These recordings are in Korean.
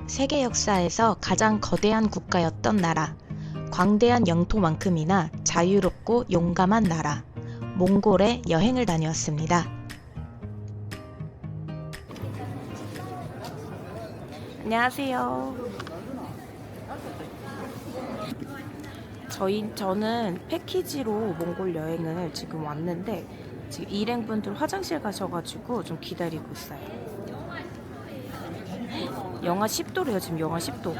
세계 역사에서 가장 거대한 국가였던 나라, 광대한 영토만큼이나 자유롭고 용감한 나라, 몽골에 여행을 다녀왔습니다. 안녕하세요. 저는 패키지로 몽골 여행을 지금 왔는데 지금 일행분들 화장실 가셔가지고 좀 기다리고 있어요. 영하 10도래요. 지금 영하 10도.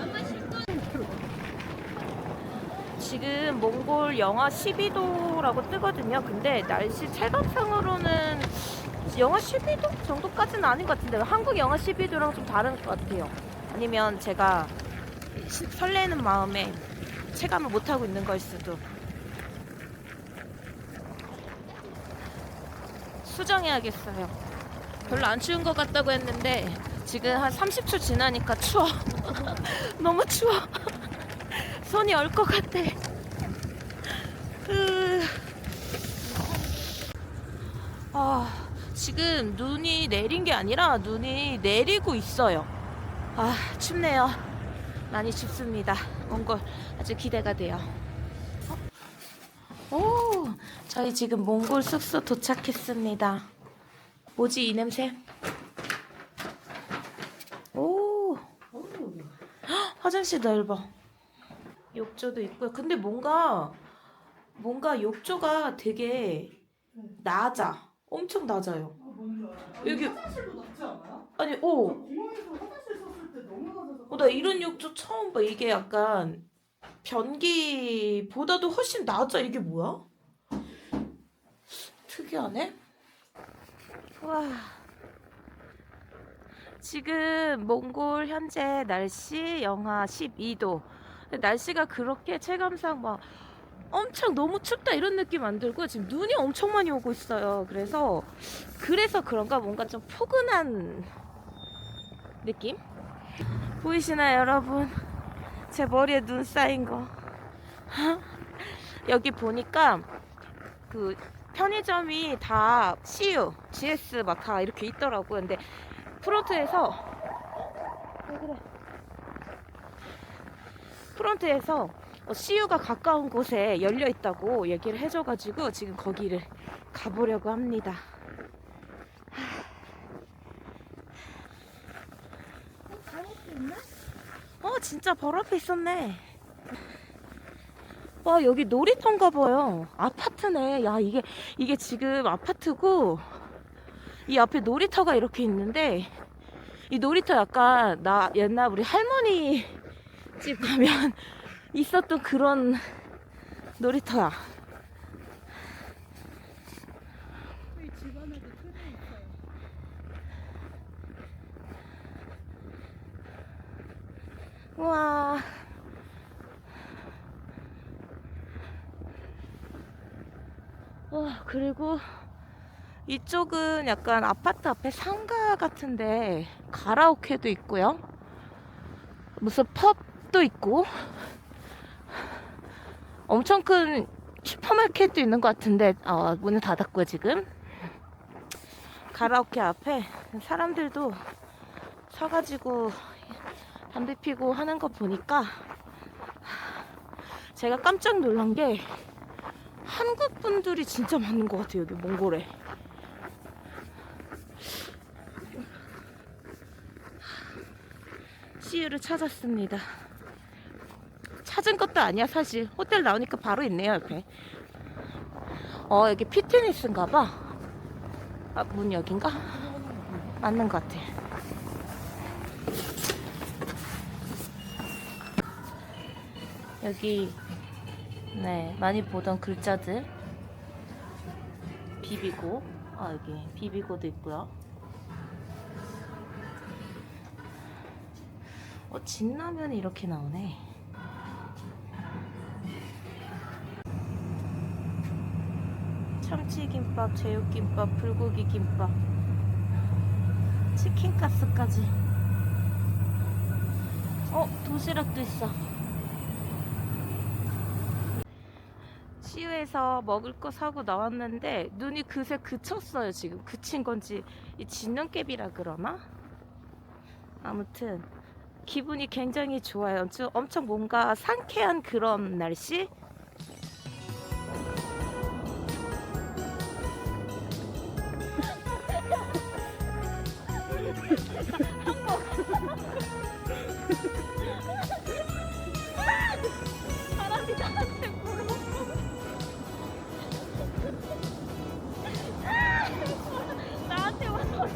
지금 몽골 영하 12도라고 뜨거든요. 근데 날씨 체감상으로는 영하 12도 정도까지는 아닌 것 같은데 한국 영하 12도랑 좀 다른 것 같아요. 아니면 제가 설레는 마음에 체감을 못하고 있는 걸 수도. 수정해야겠어요. 별로 안 추운 것 같다고 했는데 지금 한 30초 지나니까 추워. 너무 추워. 손이 얼 것 같아. 지금 눈이 내린 게 아니라 눈이 내리고 있어요. 춥네요. 많이 춥습니다. 몽골 아주 기대가 돼요. 저희 지금 몽골 숙소 도착했습니다. 뭐지 이 냄새? 화장실 넓어. 욕조도 있고요. 근데 뭔가 욕조가 되게 낮아. 엄청 낮아요. 여기 화장실도 낮지 않아요? 아니, 공항에서 화장실 썼을 때 너무 낮아서. 나 이런 욕조 처음 봐. 이게 약간 변기보다도 훨씬 낮아. 이게 뭐야? 특이하네. 와. 지금 몽골 현재 날씨 영하 12도. 날씨가 그렇게 체감상 막 엄청 너무 춥다 이런 느낌 안 들고 지금 눈이 엄청 많이 오고 있어요. 그래서 그런가 뭔가 좀 포근한 느낌? 보이시나요, 여러분? 제 머리에 눈 쌓인 거. 여기 보니까 그 편의점이 다 CU, GS 막 다 이렇게 있더라고요. 근데 프론트에서 CU가 가까운 곳에 열려 있다고 얘기를 해줘가지고 지금 거기를 가보려고 합니다. 진짜 바로 앞에 있었네. 와, 여기 놀이터인가 봐요. 아파트네. 야, 이게 지금 아파트고 이 앞에 놀이터가 이렇게 있는데 이 놀이터 약간 나 옛날 우리 할머니 집 가면 있었던 그런 놀이터야. 저희 집안에도 틀에 있어요. 우와. 그리고 이쪽은 약간 아파트 앞에 상가 같은데 가라오케도 있고요. 무슨 펍도 있고 엄청 큰 슈퍼마켓도 있는 것 같은데 문을 닫았고요. 지금 가라오케 앞에 사람들도 서가지고 담배 피고 하는 거 보니까 제가 깜짝 놀란 게 한국 분들이 진짜 많은 것 같아요. 여기 몽골에. CU를 찾았습니다. 찾은 것도 아니야 사실. 호텔 나오니까 바로 있네요 옆에. 여기 피트니스인가봐. 문 여긴가? 맞는 것 같아. 여기 네 많이 보던 글자들 비비고 여기 비비고도 있고요. 진라면이 이렇게 나오네. 참치김밥, 제육김밥, 불고기김밥, 치킨가스까지. 도시락도 있어. CU에서 먹을 거 사고 나왔는데 눈이 그새 그쳤어요. 지금 그친 건지 이 진눈깨비라 그러나? 아무튼 기분이 굉장히 좋아요. 엄청 뭔가 상쾌한 그런 날씨. 사람이 나한테 물어. 나한테 와서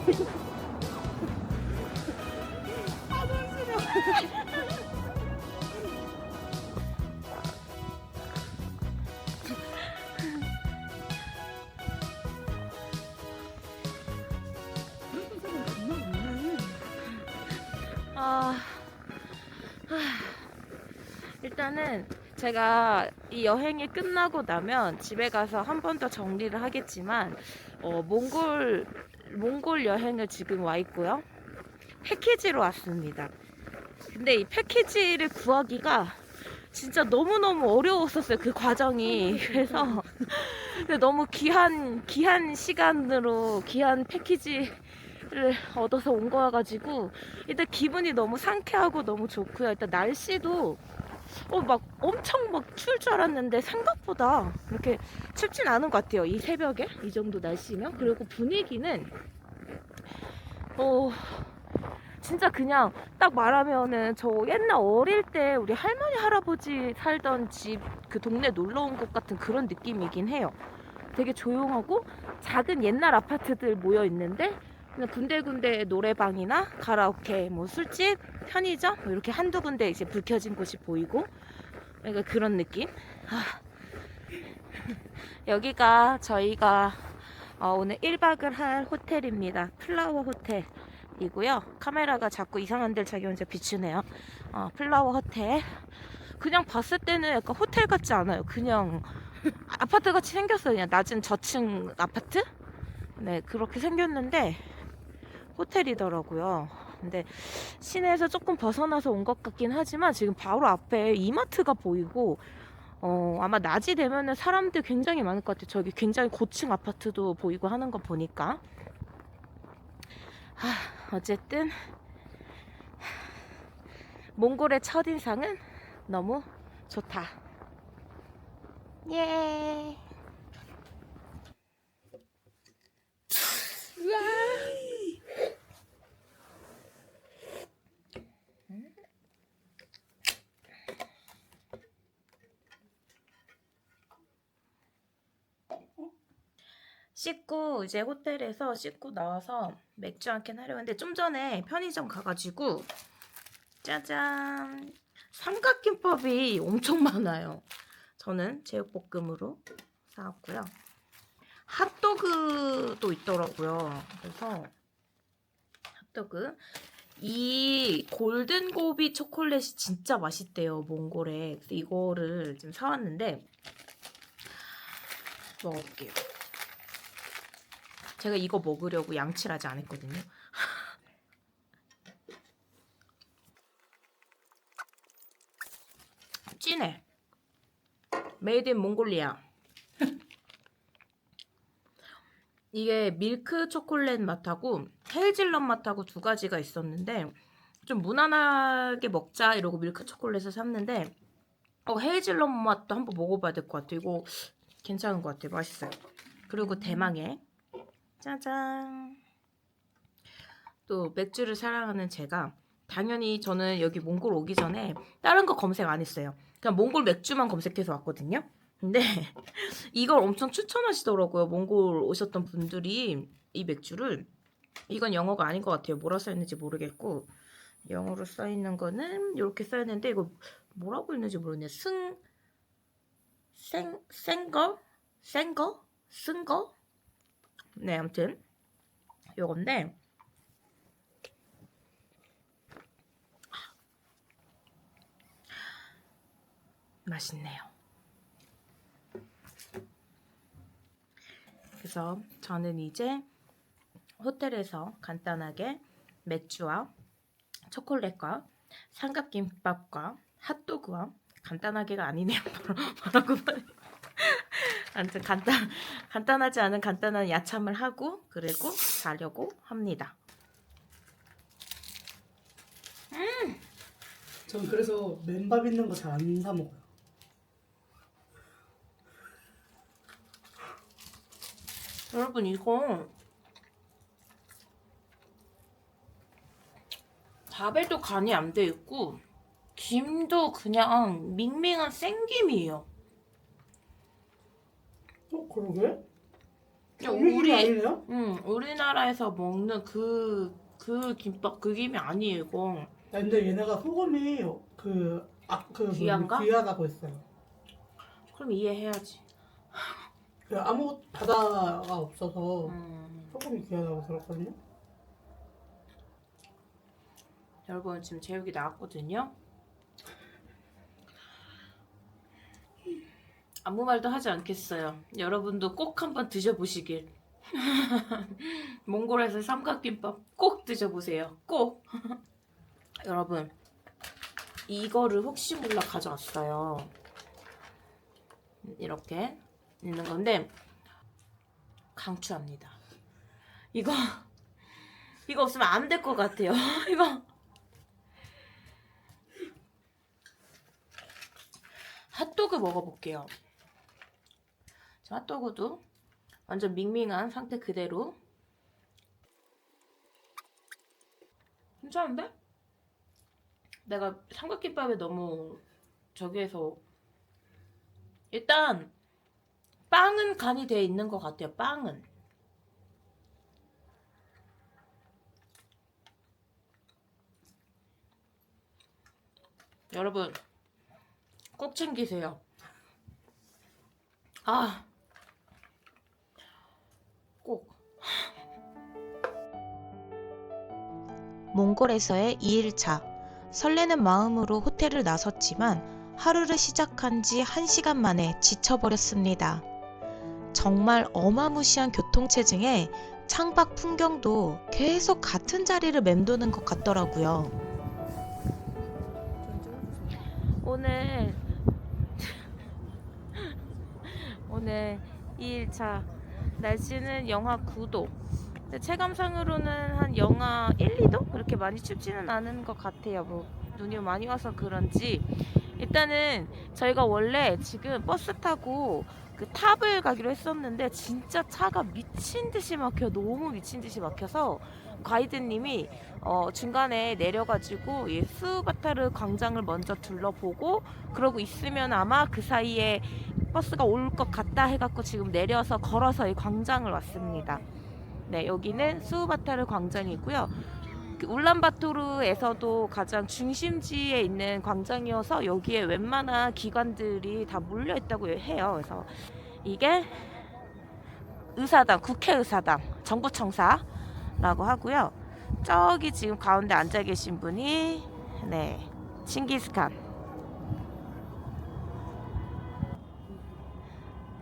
아, 일단은 제가 이 여행이 끝나고 나면 집에 가서 한 번 더 정리를 하겠지만 몽골 여행을 지금 와 있고요. 패키지로 왔습니다. 근데 이 패키지를 구하기가 진짜 너무너무 어려웠었어요. 그 과정이. 그래서 너무 귀한 시간으로 귀한 패키지를 얻어서 온 거여가지고 일단 기분이 너무 상쾌하고 너무 좋고요. 일단 날씨도 막 엄청 막 추울 줄 알았는데 생각보다 그렇게 춥진 않은 것 같아요. 이 새벽에 이 정도 날씨면. 그리고 분위기는 진짜 그냥 딱 말하면은 저 옛날 어릴 때 우리 할머니 할아버지 살던 집 그 동네 놀러 온 것 같은 그런 느낌이긴 해요. 되게 조용하고 작은 옛날 아파트들 모여 있는데 그냥 군데군데 노래방이나 가라오케, 뭐 술집, 편의점 뭐 이렇게 한두 군데 이제 불 켜진 곳이 보이고 그러니까 그런 느낌. 여기가 저희가 오늘 1박을 할 호텔입니다. 플라워 호텔이고요. 카메라가 자꾸 이상한 데를 자기 혼자 비추네요. 플라워 호텔. 그냥 봤을 때는 약간 호텔 같지 않아요. 그냥 아파트 같이 생겼어요. 그냥 낮은 저층 아파트? 네, 그렇게 생겼는데 호텔이더라고요. 근데 시내에서 조금 벗어나서 온 것 같긴 하지만 지금 바로 앞에 이마트가 보이고 아마 낮이 되면은 사람들 굉장히 많을 것 같아요. 저기 굉장히 고층 아파트도 보이고 하는 거 보니까. 어쨌든 몽골의 첫인상은 너무 좋다. 예. 씻고 이제 호텔에서 씻고 나와서 맥주 한 캔 하려고 했는데 좀 전에 편의점 가가지고 짜잔 삼각김밥이 엄청 많아요. 저는 제육볶음으로 사왔고요. 핫도그도 있더라고요. 그래서 핫도그 이 골든고비 초콜릿이 진짜 맛있대요. 몽골에. 그래서 이거를 지금 사왔는데 먹어볼게요. 제가 이거 먹으려고 양치를 아직 안 했거든요. 진해. 메이드 인 몽골리아. 이게 밀크 초콜릿 맛하고 헤이즐넛 맛하고 두 가지가 있었는데 좀 무난하게 먹자 이러고 밀크 초콜릿을 샀는데 헤이즐넛 맛도 한번 먹어봐야 될 것 같아요. 이거 괜찮은 것 같아요. 맛있어요. 그리고 대망의 짜잔 또 맥주를 사랑하는 제가 당연히 저는 여기 몽골 오기 전에 다른 거 검색 안 했어요. 그냥 몽골 맥주만 검색해서 왔거든요. 근데 이걸 엄청 추천하시더라고요. 몽골 오셨던 분들이 이 맥주를. 이건 영어가 아닌 것 같아요. 뭐라 써있는지 모르겠고 영어로 써있는 거는 이렇게 써있는데 이거 뭐라고 읽는지 모르겠네요. 쓴거? 네, 아무튼 요건데 맛있네요. 그래서 저는 이제 호텔에서 간단하게 맥주와 초콜릿과 삼각김밥과 핫도그와 간단하게가 아니네요. 뭐라고 말해? 아무튼 간단하지 않은 간단한 야참을 하고 그리고 자려고 합니다. 전 그래서 맨밥 있는 거 잘 안 사 먹어요. 여러분 이거 밥에도 간이 안 돼 있고 김도 그냥 밍밍한 생김이에요. 그러게? 우리 아니네요? 우리나라에서 먹는 그 김밥 그 김이 아니에요 이거. 근데 얘네가 소금이 귀한가? 귀하다고 했어요. 그럼 이해해야지. 아무 바다가 없어서 음. 소금이 귀하다고 들었거든요. 여러분 지금 제육이 나왔거든요. 아무 말도 하지 않겠어요. 여러분도 꼭 한번 드셔보시길. 몽골에서 삼각김밥 꼭 드셔보세요. 꼭. 여러분 이거를 혹시 몰라 가져왔어요. 이렇게 있는 건데 강추합니다. 이거 없으면 안 될 것 같아요. 이거 핫도그 먹어볼게요. 핫도그도 완전 밍밍한 상태 그대로. 괜찮은데? 내가 삼각김밥에 너무 저기 해서 일단 빵은 간이 돼 있는 것 같아요. 빵은. 여러분 꼭 챙기세요. 꼭. 몽골에서의 2일차. 설레는 마음으로 호텔을 나섰지만 하루를 시작한 지 1시간 만에 지쳐버렸습니다. 정말 어마무시한 교통체증에 창밖 풍경도 계속 같은 자리를 맴도는 것 같더라고요. 오늘 2일차 날씨는 영하 9도. 체감상으로는 한 영하 1, 2도? 그렇게 많이 춥지는 않은 것 같아요. 뭐 눈이 많이 와서 그런지. 일단은 저희가 원래 지금 버스 타고 그 탑을 가기로 했었는데 진짜 차가 미친 듯이 막혀. 너무 미친 듯이 막혀서 가이드님이 중간에 내려가지고 이 스우바타르 광장을 먼저 둘러보고 그러고 있으면 아마 그 사이에 버스가 올 것 같다 해갖고 지금 내려서 걸어서 이 광장을 왔습니다. 네, 여기는 스우바타르 광장이고요. 그 울란바토르에서도 가장 중심지에 있는 광장이어서 여기에 웬만한 기관들이 다 몰려 있다고 해요. 그래서 이게 의사당, 국회의사당, 정부청사라고 하고요. 저기 지금 가운데 앉아 계신 분이 칭기스칸.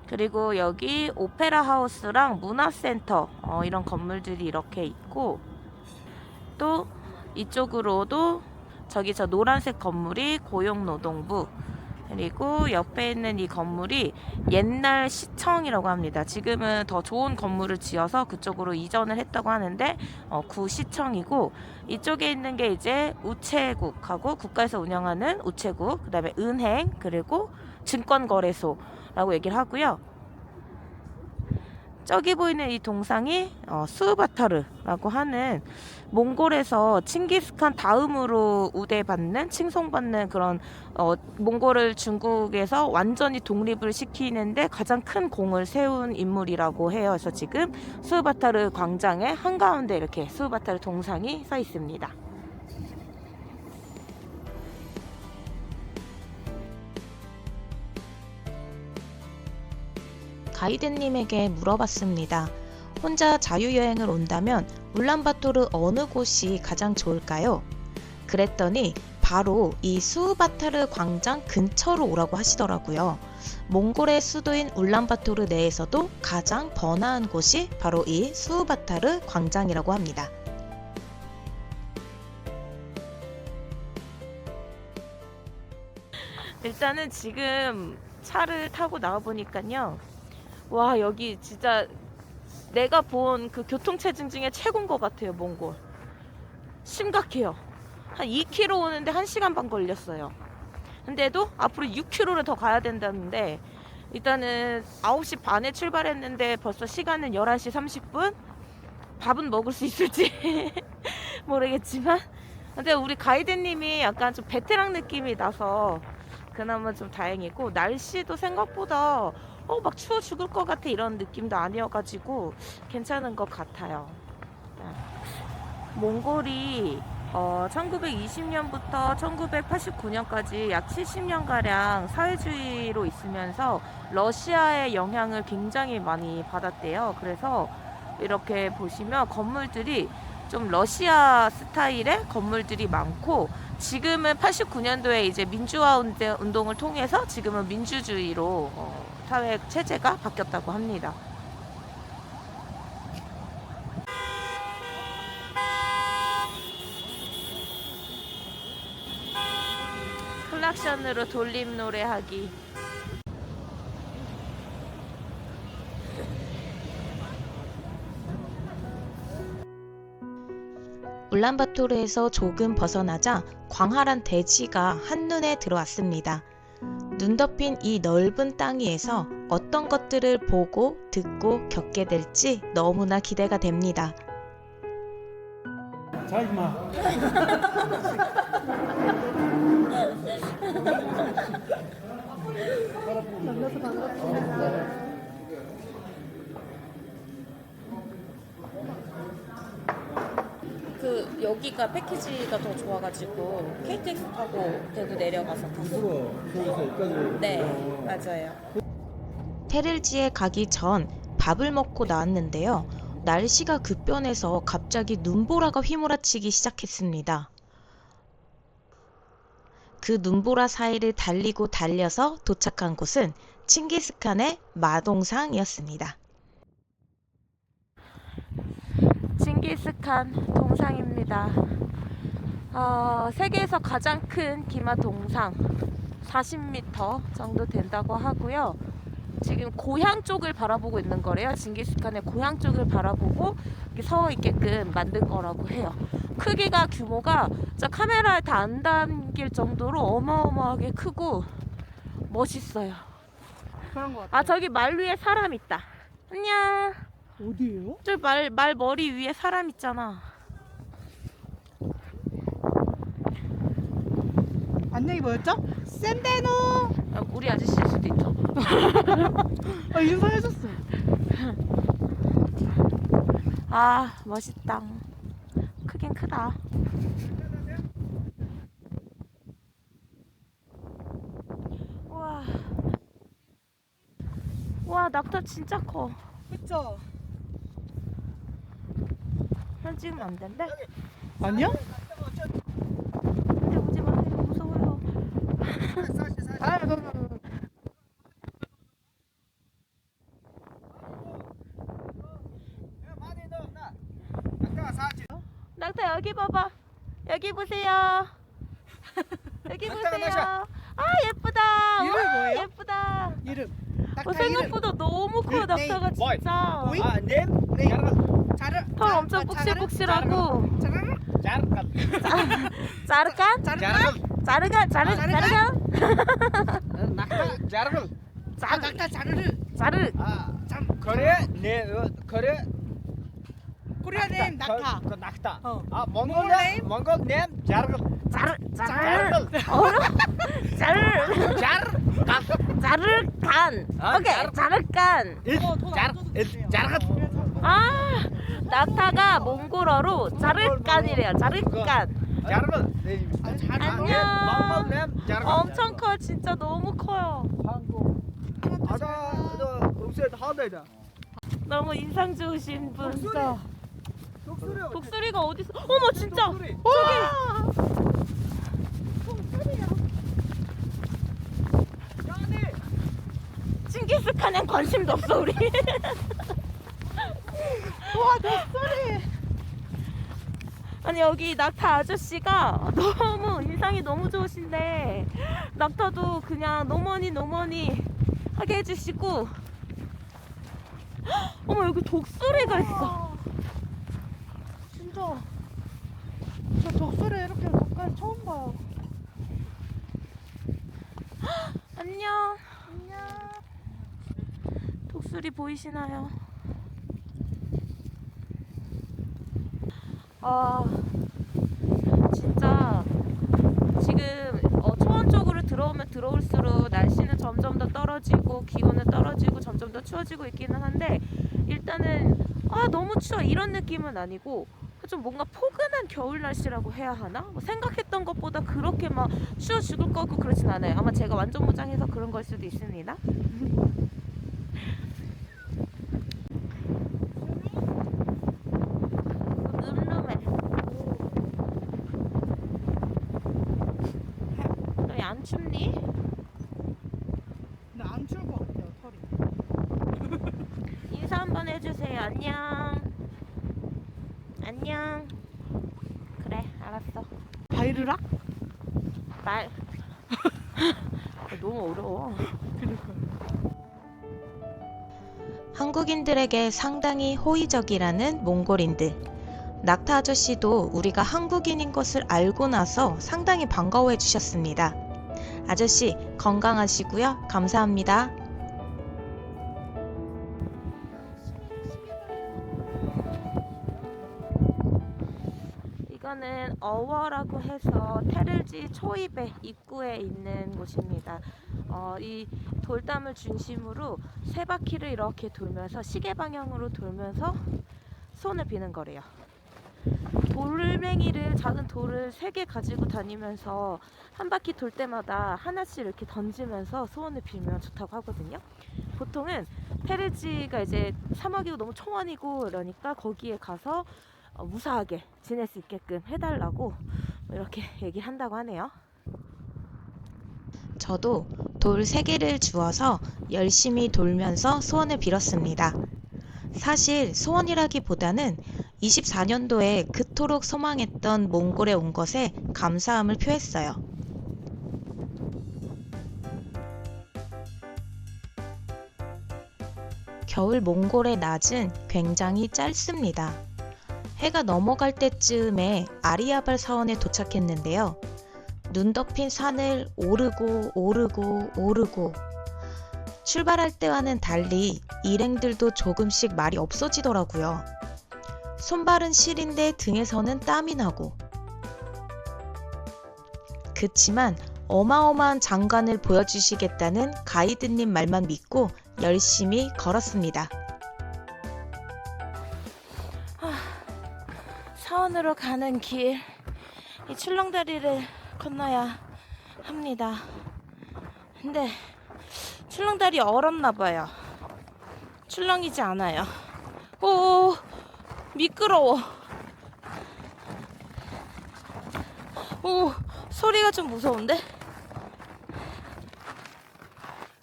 그리고 여기 오페라 하우스랑 문화센터 이런 건물들이 이렇게 있고 또 이쪽으로도 저기 저 노란색 건물이 고용노동부 그리고 옆에 있는 이 건물이 옛날 시청이라고 합니다. 지금은 더 좋은 건물을 지어서 그쪽으로 이전을 했다고 하는데 구시청이고 이쪽에 있는 게 이제 우체국하고 국가에서 운영하는 우체국 그 다음에 은행 그리고 증권거래소라고 얘기를 하고요. 저기 보이는 이 동상이 스우바타르라고 하는 몽골에서 칭기스칸 다음으로 우대받는 칭송받는 그런 몽골을 중국에서 완전히 독립을 시키는데 가장 큰 공을 세운 인물이라고 해요. 그래서 지금 스우바타르 광장의 한가운데 이렇게 스우바타르 동상이 서 있습니다. 가이드님에게 물어봤습니다. 혼자 자유여행을 온다면 울란바토르 어느 곳이 가장 좋을까요? 그랬더니 바로 이 스우바타르 광장 근처로 오라고 하시더라고요. 몽골의 수도인 울란바토르 내에서도 가장 번화한 곳이 바로 이 스우바타르 광장이라고 합니다. 일단은 지금 차를 타고 나와 보니까요. 와, 여기 진짜 내가 본 그 교통체증 중에 최고인 것 같아요. 몽골 심각해요. 한 2km 오는데 1시간 반 걸렸어요. 근데도 앞으로 6km를 더 가야 된다는데 일단은 9시 반에 출발했는데 벌써 시간은 11시 30분? 밥은 먹을 수 있을지 모르겠지만 근데 우리 가이드님이 약간 좀 베테랑 느낌이 나서 그나마 좀 다행이고 날씨도 생각보다 막 추워 죽을 것 같아 이런 느낌도 아니어가지고 괜찮은 것 같아요. 몽골이 1920년부터 1989년까지 약 70년가량 사회주의로 있으면서 러시아의 영향을 굉장히 많이 받았대요. 그래서 이렇게 보시면 건물들이 좀 러시아 스타일의 건물들이 많고 지금은 89년도에 이제 민주화 운동을 통해서 지금은 민주주의로 사회 체제가 바뀌었다고 합니다. 클락션으로 돌림 노래하기. 울란바토르에서 조금 벗어나자 광활한 대지가 한눈에 들어왔습니다. 눈 덮인 이 넓은 땅 위에서 어떤 것들을 보고 듣고 겪게 될지 너무나 기대가 됩니다. 자 임마. 여기가 패키지가 더 좋아가지고 KTX 타고 대구 내려가서 갔어요. 네, 맞아요. 테를지에 가기 전 밥을 먹고 나왔는데요. 날씨가 급변해서 갑자기 눈보라가 휘몰아치기 시작했습니다. 그 눈보라 사이를 달리고 달려서 도착한 곳은 칭기스칸의 마동상이었습니다. 칭기스칸 동상입니다. 세계에서 가장 큰 기마 동상 40m 정도 된다고 하고요. 지금 고향 쪽을 바라보고 있는 거래요. 칭기스칸의 고향 쪽을 바라보고 서 있게끔 만든 거라고 해요. 크기가 규모가 저 카메라에 다 안 담길 정도로 어마어마하게 크고 멋있어요. 그런 거 같아. 저기 말 위에 사람 있다. 안녕. 어디예요? 저 말 머리 위에 사람 있잖아. 안녕이 뭐였죠? 샌데노. 우리 아저씨일 수도 있죠. 인사해줬어. 멋있다. 크긴 크다. 와, 낙타 진짜 커. 그쵸? 사진 찍으면 안 된대? 아니야? 근데 오지 마세요. 무서워요. 낙타 여기 봐봐. 여기 보세요. 여기 보세요. 예쁘다. 이름이 와, 뭐예요? 예쁘다. 이름. 생각보다 너무 커요. 낙타가 진짜. 털 엄청 푹실푹실하고. 자르간? 자르간? 낙타 자르르. 자르. 코리아 네임 낙타. 몽골 네임 자르. 자르간. 오케이, 자르간. 낙타가 몽골어로 자르간이래요. 자르간. 안녕. 엄청 커. 진짜 너무 커요. 너무 인상 좋으신 분. 독수리가 어딨어? 어머, 진짜. 저기. 칭기스칸엔 관심도 없어 우리. 와, 독수리. 아니 여기 낙타 아저씨가 너무 인상이 너무 좋으신데 낙타도 그냥 노머니 하게 해주시고. 어머, 여기 독수리가 있어. 진짜. 저 독수리 이렇게 가까이 모습이 보이시나요? 진짜 지금 초원 쪽으로 들어오면 들어올수록 날씨는 점점 더 떨어지고 기온은 떨어지고 점점 더 추워지고 있기는 한데 일단은 너무 추워 이런 느낌은 아니고 좀 뭔가 포근한 겨울 날씨라고 해야 하나? 뭐 생각했던 것보다 그렇게 막 추워 죽을 거고 그렇진 않아요. 아마 제가 완전 무장해서 그런 걸 수도 있습니다. 늠름해. 너희 안 춥니? 근데 안 추울 것 같아요, 털이. 인사 한번 해주세요. 안녕. 안녕. 그래, 알았어. 바이르락? 말. 너무 어려워. 한국인들에게 상당히 호의적이라는 몽골인들. 낙타 아저씨도 우리가 한국인인 것을 알고 나서 상당히 반가워해 주셨습니다. 아저씨 건강하시고요. 감사합니다. 이거는 어워라고 해서 테를지 초입의 입구에 있는 곳입니다. 이 돌담을 중심으로 세 바퀴를 이렇게 돌면서 시계 방향으로 돌면서 소원을 비는 거래요. 돌멩이를 작은 돌을 3개 가지고 다니면서 한 바퀴 돌 때마다 하나씩 이렇게 던지면서 소원을 빌면 좋다고 하거든요. 보통은 테르지가 이제 사막이고 너무 초원이고 이러니까 거기에 가서 무사하게 지낼 수 있게끔 해달라고 이렇게 얘기를 한다고 하네요. 저도 돌 3개를 주워서 열심히 돌면서 소원을 빌었습니다. 사실 소원이라기보다는 24년도에 그토록 소망했던 몽골에 온 것에 감사함을 표했어요. 겨울 몽골의 낮은 굉장히 짧습니다. 해가 넘어갈 때쯤에 아리아발 사원에 도착했는데요. 눈 덮인 산을 오르고 출발할 때와는 달리 일행들도 조금씩 말이 없어지더라고요. 손발은 시린데 등에서는 땀이 나고. 그치만 어마어마한 장관을 보여주시겠다는 가이드님 말만 믿고 열심히 걸었습니다. 사원으로 가는 길, 이 출렁다리를 건너야 합니다. 근데 출렁다리 얼었나봐요. 출렁이지 않아요. 오, 미끄러워. 오, 소리가 좀 무서운데?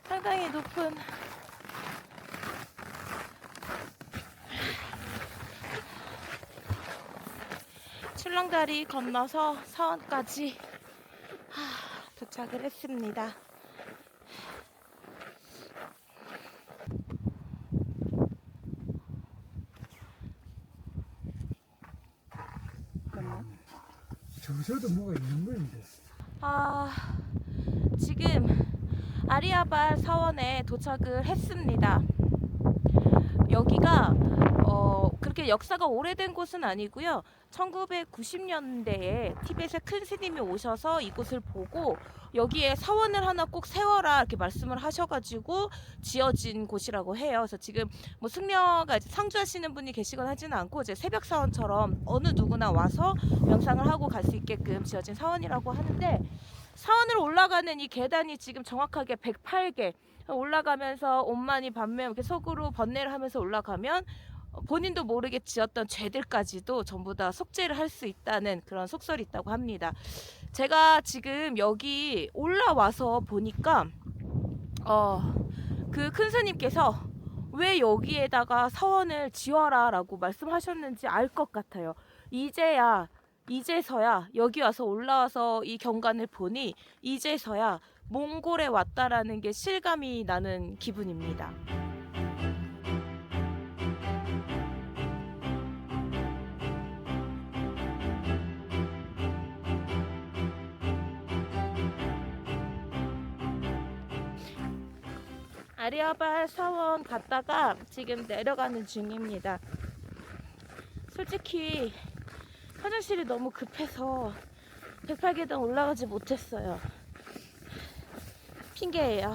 상당히 높은 출렁다리 건너서 사원까지 도착을 했습니다. 저기서도 뭐가 있는 건데. 지금 아리아발 사원에 도착을 했습니다. 여기가 그렇게 역사가 오래된 곳은 아니고요. 1990년대에 티벳의 큰 스님이 오셔서 이곳을 보고 여기에 사원을 하나 꼭 세워라 이렇게 말씀을 하셔가지고 지어진 곳이라고 해요. 그래서 지금 뭐 승려가 이제 상주하시는 분이 계시거나 하지는 않고 이제 새벽 사원처럼 어느 누구나 와서 명상을 하고 갈 수 있게끔 지어진 사원이라고 하는데, 사원으로 올라가는 이 계단이 지금 정확하게 108개 올라가면서 온만이 반매 이렇게 속으로 번뇌를 하면서 올라가면 본인도 모르게 지었던 죄들까지도 전부 다 속죄를 할 수 있다는 그런 속설이 있다고 합니다. 제가 지금 여기 올라와서 보니까 그 큰 스님께서 왜 여기에다가 사원을 지어라 라고 말씀하셨는지 알 것 같아요. 이제서야 여기 와서 올라와서 이 경관을 보니 이제서야 몽골에 왔다라는 게 실감이 나는 기분입니다. 다리아발 사원 갔다가 지금 내려가는 중입니다. 솔직히 화장실이 너무 급해서 108계단 올라가지 못했어요. 핑계예요.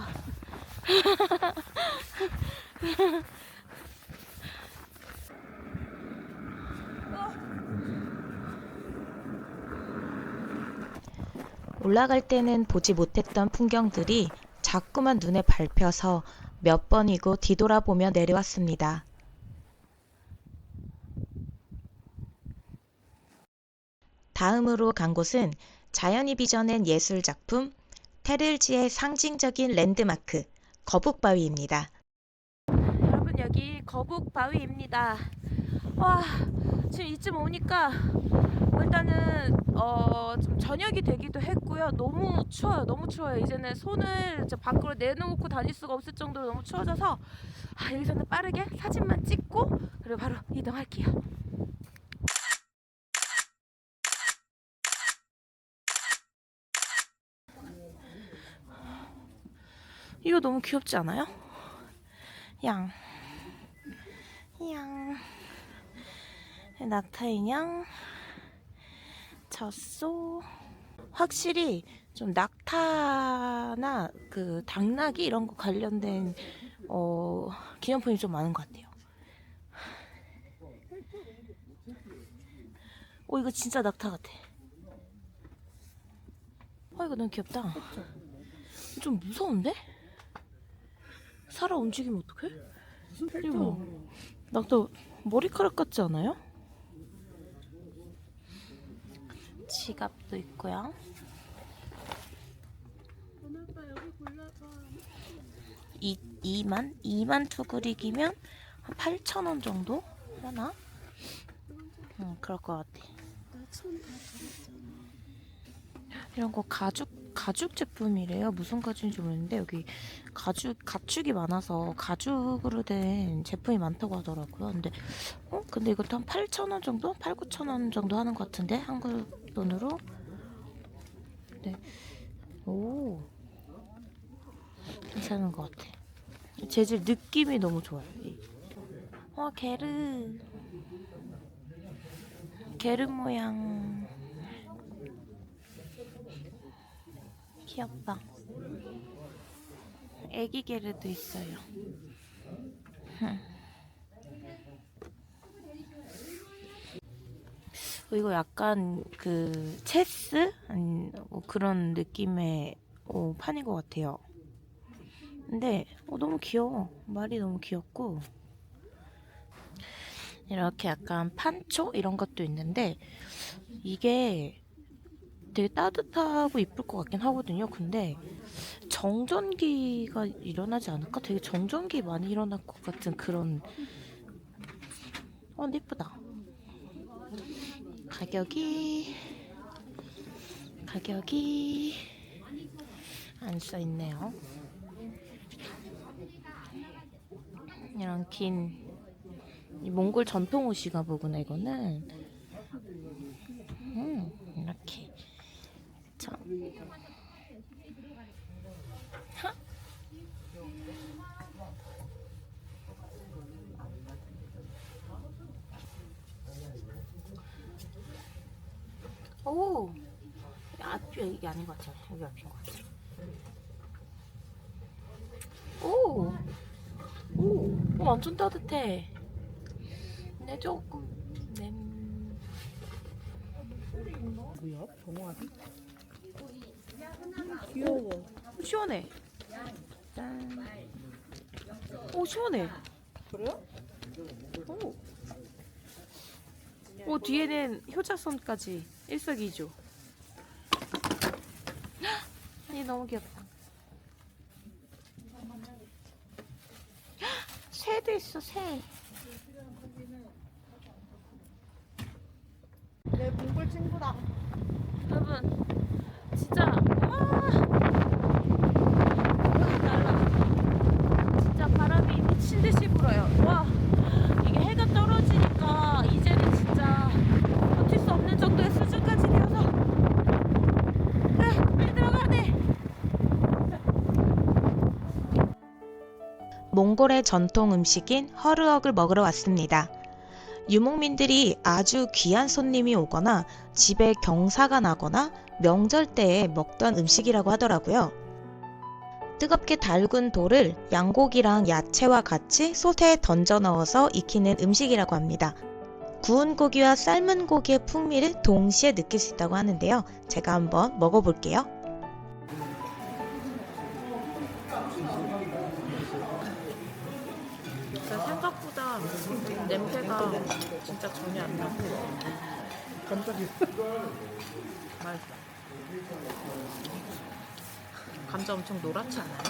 올라갈 때는 보지 못했던 풍경들이 자꾸만 눈에 밟혀서 몇 번이고 뒤돌아보며 내려왔습니다. 다음으로 간 곳은 자연이 빚어낸 예술작품 테릴지의 상징적인 랜드마크 거북바위입니다. 여러분, 여기 거북바위입니다. 와, 지금 이쯤 오니까 일단은 좀 저녁이 되기도 했고요. 너무 추워요. 너무 추워요. 이제는 손을 밖으로 내놓고 다닐 수가 없을 정도로 너무 추워져서 여기서는 빠르게 사진만 찍고 그리고 바로 이동할게요. 이거 너무 귀엽지 않아요? 양 낙타인형 젖소. 확실히 좀 낙타나 그 당나귀 이런 거 관련된 기념품이 좀 많은 것 같아요. 이거 진짜 낙타 같아. 이거 너무 귀엽다. 좀 무서운데? 살아 움직이면 어떡해? 이거 낙타 머리카락 같지 않아요? 지갑도 있고요. 2만 투그릭이면 한 8,000원 정도 하나? 그럴 것 같아. 이런 거 가죽 제품이래요. 무슨 가죽인지 모르겠는데 여기 가축이 많아서 가죽으로 된 제품이 많다고 하더라고요. 근데 이것도 한 8,000원 정도? 8,000~9,000원 정도 하는 것 같은데 한국 돈으로. 네. 오, 괜찮은 것 같아. 재질 느낌이 너무 좋아요. 게르 모양. 귀엽다. 애기 게르도 있어요. 이거 약간 그 체스? 그런 느낌의 판인 것 같아요. 근데 너무 귀여워. 말이 너무 귀엽고 이렇게 약간 판초 이런 것도 있는데 이게 되게 따뜻하고 이쁠 것 같긴 하거든요. 근데 정전기가 일어나지 않을까? 되게 정전기 많이 일어날 것 같은 그런. 근데 예쁘다. 가격이 안 써있네요. 이런 긴 몽골 전통 옷이가 보구나 이거는. 이렇게 오, 앞이 이게 아닌 것 같아요. 여기 앞인 것 같아요. 오, 완전 따뜻해. 근데 조금 뭐야? 병아리? 귀여워. 시원해. 짠. 시원해. 그래요? 뒤에는 효자손까지 일석이조. 아니 너무 귀엽다. 새도 있어, 새. 내 몽골 친구다. 여러분, 진짜 와, 달라. 진짜 바람이 미친 듯이 불어요. 와, 이게 해가 떨어지니까 이제는 진짜 버틸 수 없는 정도의 수준까지 되어서 그래, 빨리 들어가야 돼. 몽골의 전통 음식인 허르헉을 먹으러 왔습니다. 유목민들이 아주 귀한 손님이 오거나 집에 경사가 나거나 명절 때에 먹던 음식이라고 하더라고요. 뜨겁게 달군 돌을 양고기랑 야채와 같이 솥에 던져 넣어서 익히는 음식이라고 합니다. 구운 고기와 삶은 고기의 풍미를 동시에 느낄 수 있다고 하는데요. 제가 한번 먹어볼게요. 생각보다 냄새가 진짜 전혀 안 나고 깜짝이야. 맛있어. 감자 엄청 노랗지 않아요?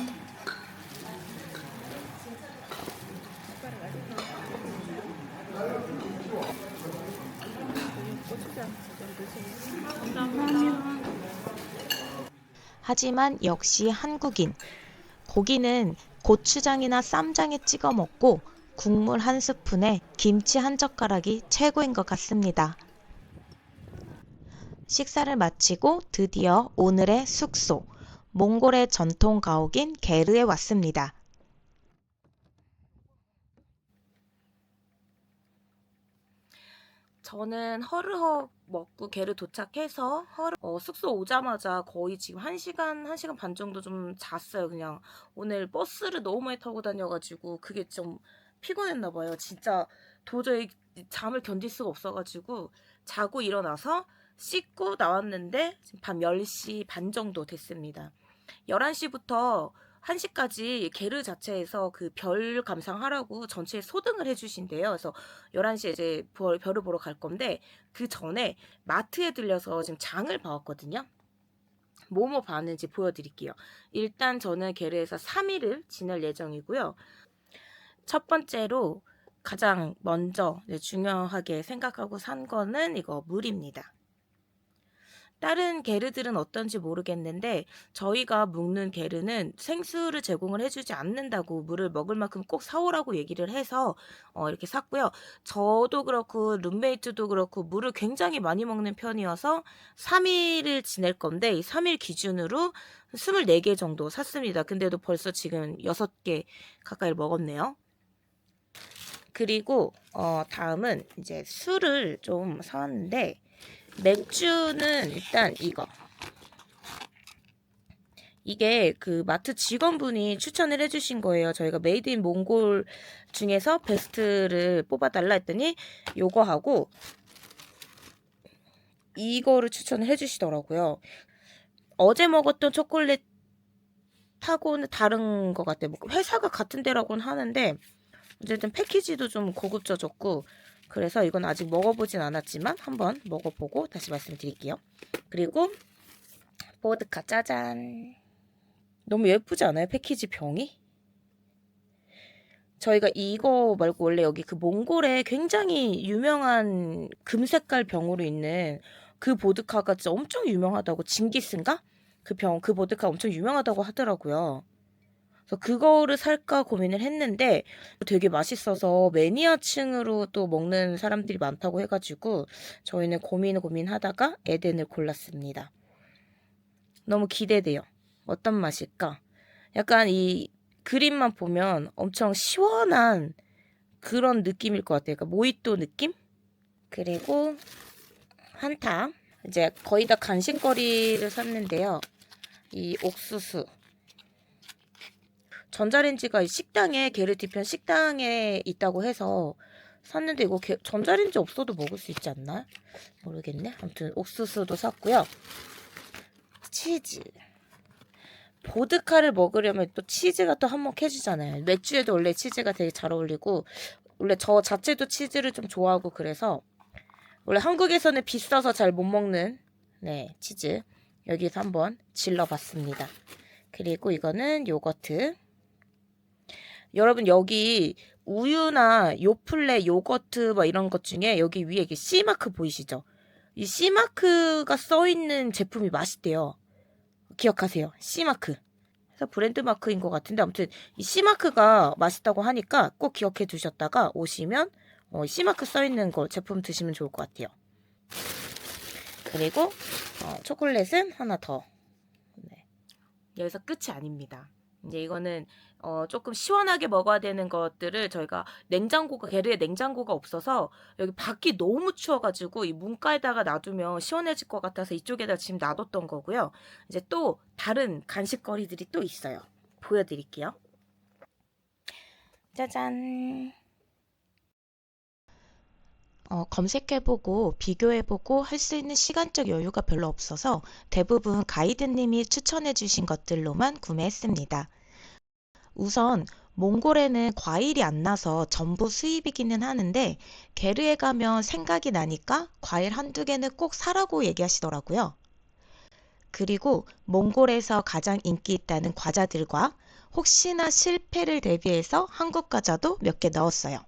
감사합니다. 하지만 역시 한국인. 고기는 고추장이나 쌈장에 찍어 먹고 국물 한 스푼에 김치 한 젓가락이 최고인 것 같습니다. 식사를 마치고 드디어 오늘의 숙소, 몽골의 전통 가옥인 게르에 왔습니다. 저는 허르헉 먹고 게르 도착해서 숙소 오자마자 거의 지금 1시간 반 정도 좀 잤어요. 그냥 오늘 버스를 너무 많이 타고 다녀가지고 그게 좀 피곤했나 봐요. 진짜 도저히 잠을 견딜 수가 없어가지고 자고 일어나서 씻고 나왔는데 지금 밤 10시 반 정도 됐습니다. 11시부터 1시까지 게르 자체에서 그 별 감상하라고 전체에 소등을 해주신대요. 그래서 11시에 이제 별을 보러 갈 건데 그 전에 마트에 들려서 지금 장을 봐왔거든요. 뭐뭐 봤는지 보여드릴게요. 일단 저는 게르에서 3일을 지낼 예정이고요. 첫 번째로 가장 먼저 중요하게 생각하고 산 거는 이거 물입니다. 다른 게르들은 어떤지 모르겠는데 저희가 묵는 게르는 생수를 제공을 해주지 않는다고 물을 먹을 만큼 꼭 사오라고 얘기를 해서 이렇게 샀고요. 저도 그렇고 룸메이트도 그렇고 물을 굉장히 많이 먹는 편이어서 3일을 지낼 건데 이 3일 기준으로 24개 정도 샀습니다. 근데도 벌써 지금 6개 가까이 먹었네요. 그리고 다음은 이제 술을 좀 사왔는데 맥주는 일단 이게 그 마트 직원분이 추천을 해주신 거예요. 저희가 메이드 인 몽골 중에서 베스트를 뽑아달라 했더니 요거하고 이거를 추천을 해주시더라고요. 어제 먹었던 초콜릿하고는 다른 것 같아요. 회사가 같은 데라고는 하는데 어쨌든 패키지도 좀 고급져졌고 그래서 이건 아직 먹어보진 않았지만 한번 먹어보고 다시 말씀드릴게요. 그리고 보드카 짜잔. 너무 예쁘지 않아요? 패키지 병이? 저희가 이거 말고 원래 여기 그 몽골에 굉장히 유명한 금색깔 병으로 있는 그 보드카가 진짜 엄청 유명하다고 징기스인가? 그 보드카 엄청 유명하다고 하더라고요. 그래서 그거를 살까 고민을 했는데 되게 맛있어서 매니아층으로 또 먹는 사람들이 많다고 해가지고 저희는 고민하다가 에덴을 골랐습니다. 너무 기대돼요. 어떤 맛일까? 약간 이 그림만 보면 엄청 시원한 그런 느낌일 것 같아요. 그러니까 모히또 느낌? 그리고 한타. 이제 거의 다 간식거리를 샀는데요. 이 옥수수. 전자레인지가 식당에 게르 뒤편 식당에 있다고 해서 샀는데 이거 전자레인지 없어도 먹을 수 있지 않나? 모르겠네. 아무튼 옥수수도 샀고요. 치즈. 보드카를 먹으려면 또 치즈가 또 한몫해주잖아요. 맥주에도 원래 치즈가 되게 잘 어울리고 원래 저 자체도 치즈를 좀 좋아하고 그래서 원래 한국에서는 비싸서 잘 못 먹는 치즈 여기서 한번 질러봤습니다. 그리고 이거는 요거트. 여러분 여기 우유나 요플레, 요거트 막 이런 것 중에 여기 위에 이게 C마크 보이시죠? 이 C마크가 써있는 제품이 맛있대요. 기억하세요. C마크. 그래서 브랜드 마크인 것 같은데 아무튼 이 C마크가 맛있다고 하니까 꼭 기억해 두셨다가 오시면 C마크 써있는 거 제품 드시면 좋을 것 같아요. 그리고 초콜릿은 하나 더. 네. 여기서 끝이 아닙니다. 이제 이거는 조금 시원하게 먹어야 되는 것들을 저희가 게르에 냉장고가 없어서 여기 밖이 너무 추워가지고 이 문가에다가 놔두면 시원해질 것 같아서 이쪽에다 지금 놔뒀던 거고요. 이제 또 다른 간식거리들이 또 있어요. 보여드릴게요. 짜잔. 검색해보고 비교해보고 할 수 있는 시간적 여유가 별로 없어서 대부분 가이드님이 추천해주신 것들로만 구매했습니다. 우선 몽골에는 과일이 안 나서 전부 수입이기는 하는데 게르에 가면 생각이 나니까 과일 한두 개는 꼭 사라고 얘기하시더라고요. 그리고 몽골에서 가장 인기 있다는 과자들과 혹시나 실패를 대비해서 한국 과자도 몇 개 넣었어요.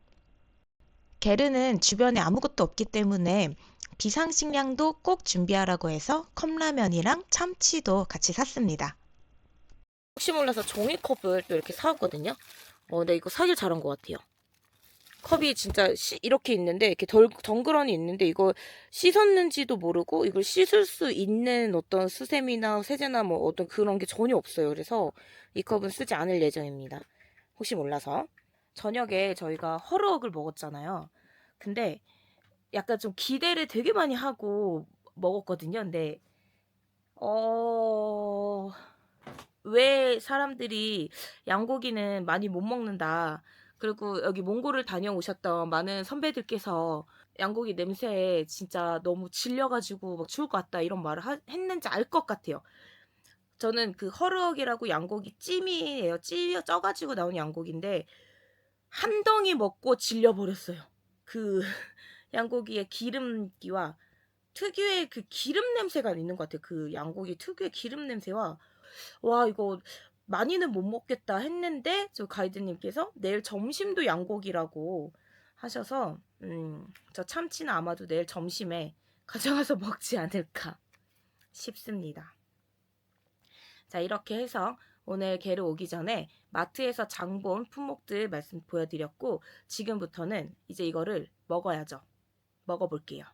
게르는 주변에 아무것도 없기 때문에 비상식량도 꼭 준비하라고 해서 컵라면이랑 참치도 같이 샀습니다. 혹시 몰라서 종이컵을 또 이렇게 사왔거든요. 근데 이거 사길 잘한 것 같아요. 컵이 진짜 이렇게 있는데 이렇게 덩그러니 있는데 이거 씻었는지도 모르고 이걸 씻을 수 있는 어떤 수세미나 세제나 뭐 어떤 그런 게 전혀 없어요. 그래서 이 컵은 쓰지 않을 예정입니다. 혹시 몰라서. 저녁에 저희가 허르헉을 먹었잖아요. 근데 약간 좀 기대를 되게 많이 하고 먹었거든요. 근데 왜 사람들이 양고기는 많이 못 먹는다. 그리고 여기 몽골을 다녀오셨던 많은 선배들께서 양고기 냄새에 진짜 너무 질려가지고 막 죽을 것 같다 이런 말을 했는지 알 것 같아요. 저는 그 허르헉이라고 양고기 찜이에요. 쪄가지고 나온 양고기인데 한 덩이 먹고 질려버렸어요. 그 양고기의 기름기와 특유의 그 기름 냄새가 있는 것 같아요. 그 양고기 특유의 기름 냄새와 와 이거 많이는 못 먹겠다 했는데 저 가이드님께서 내일 점심도 양고기라고 하셔서 저 참치는 아마도 내일 점심에 가져가서 먹지 않을까 싶습니다. 자 이렇게 해서 오늘 게르 오기 전에 마트에서 장본 품목들 말씀 보여드렸고 지금부터는 이제 이거를 먹어야죠. 먹어볼게요.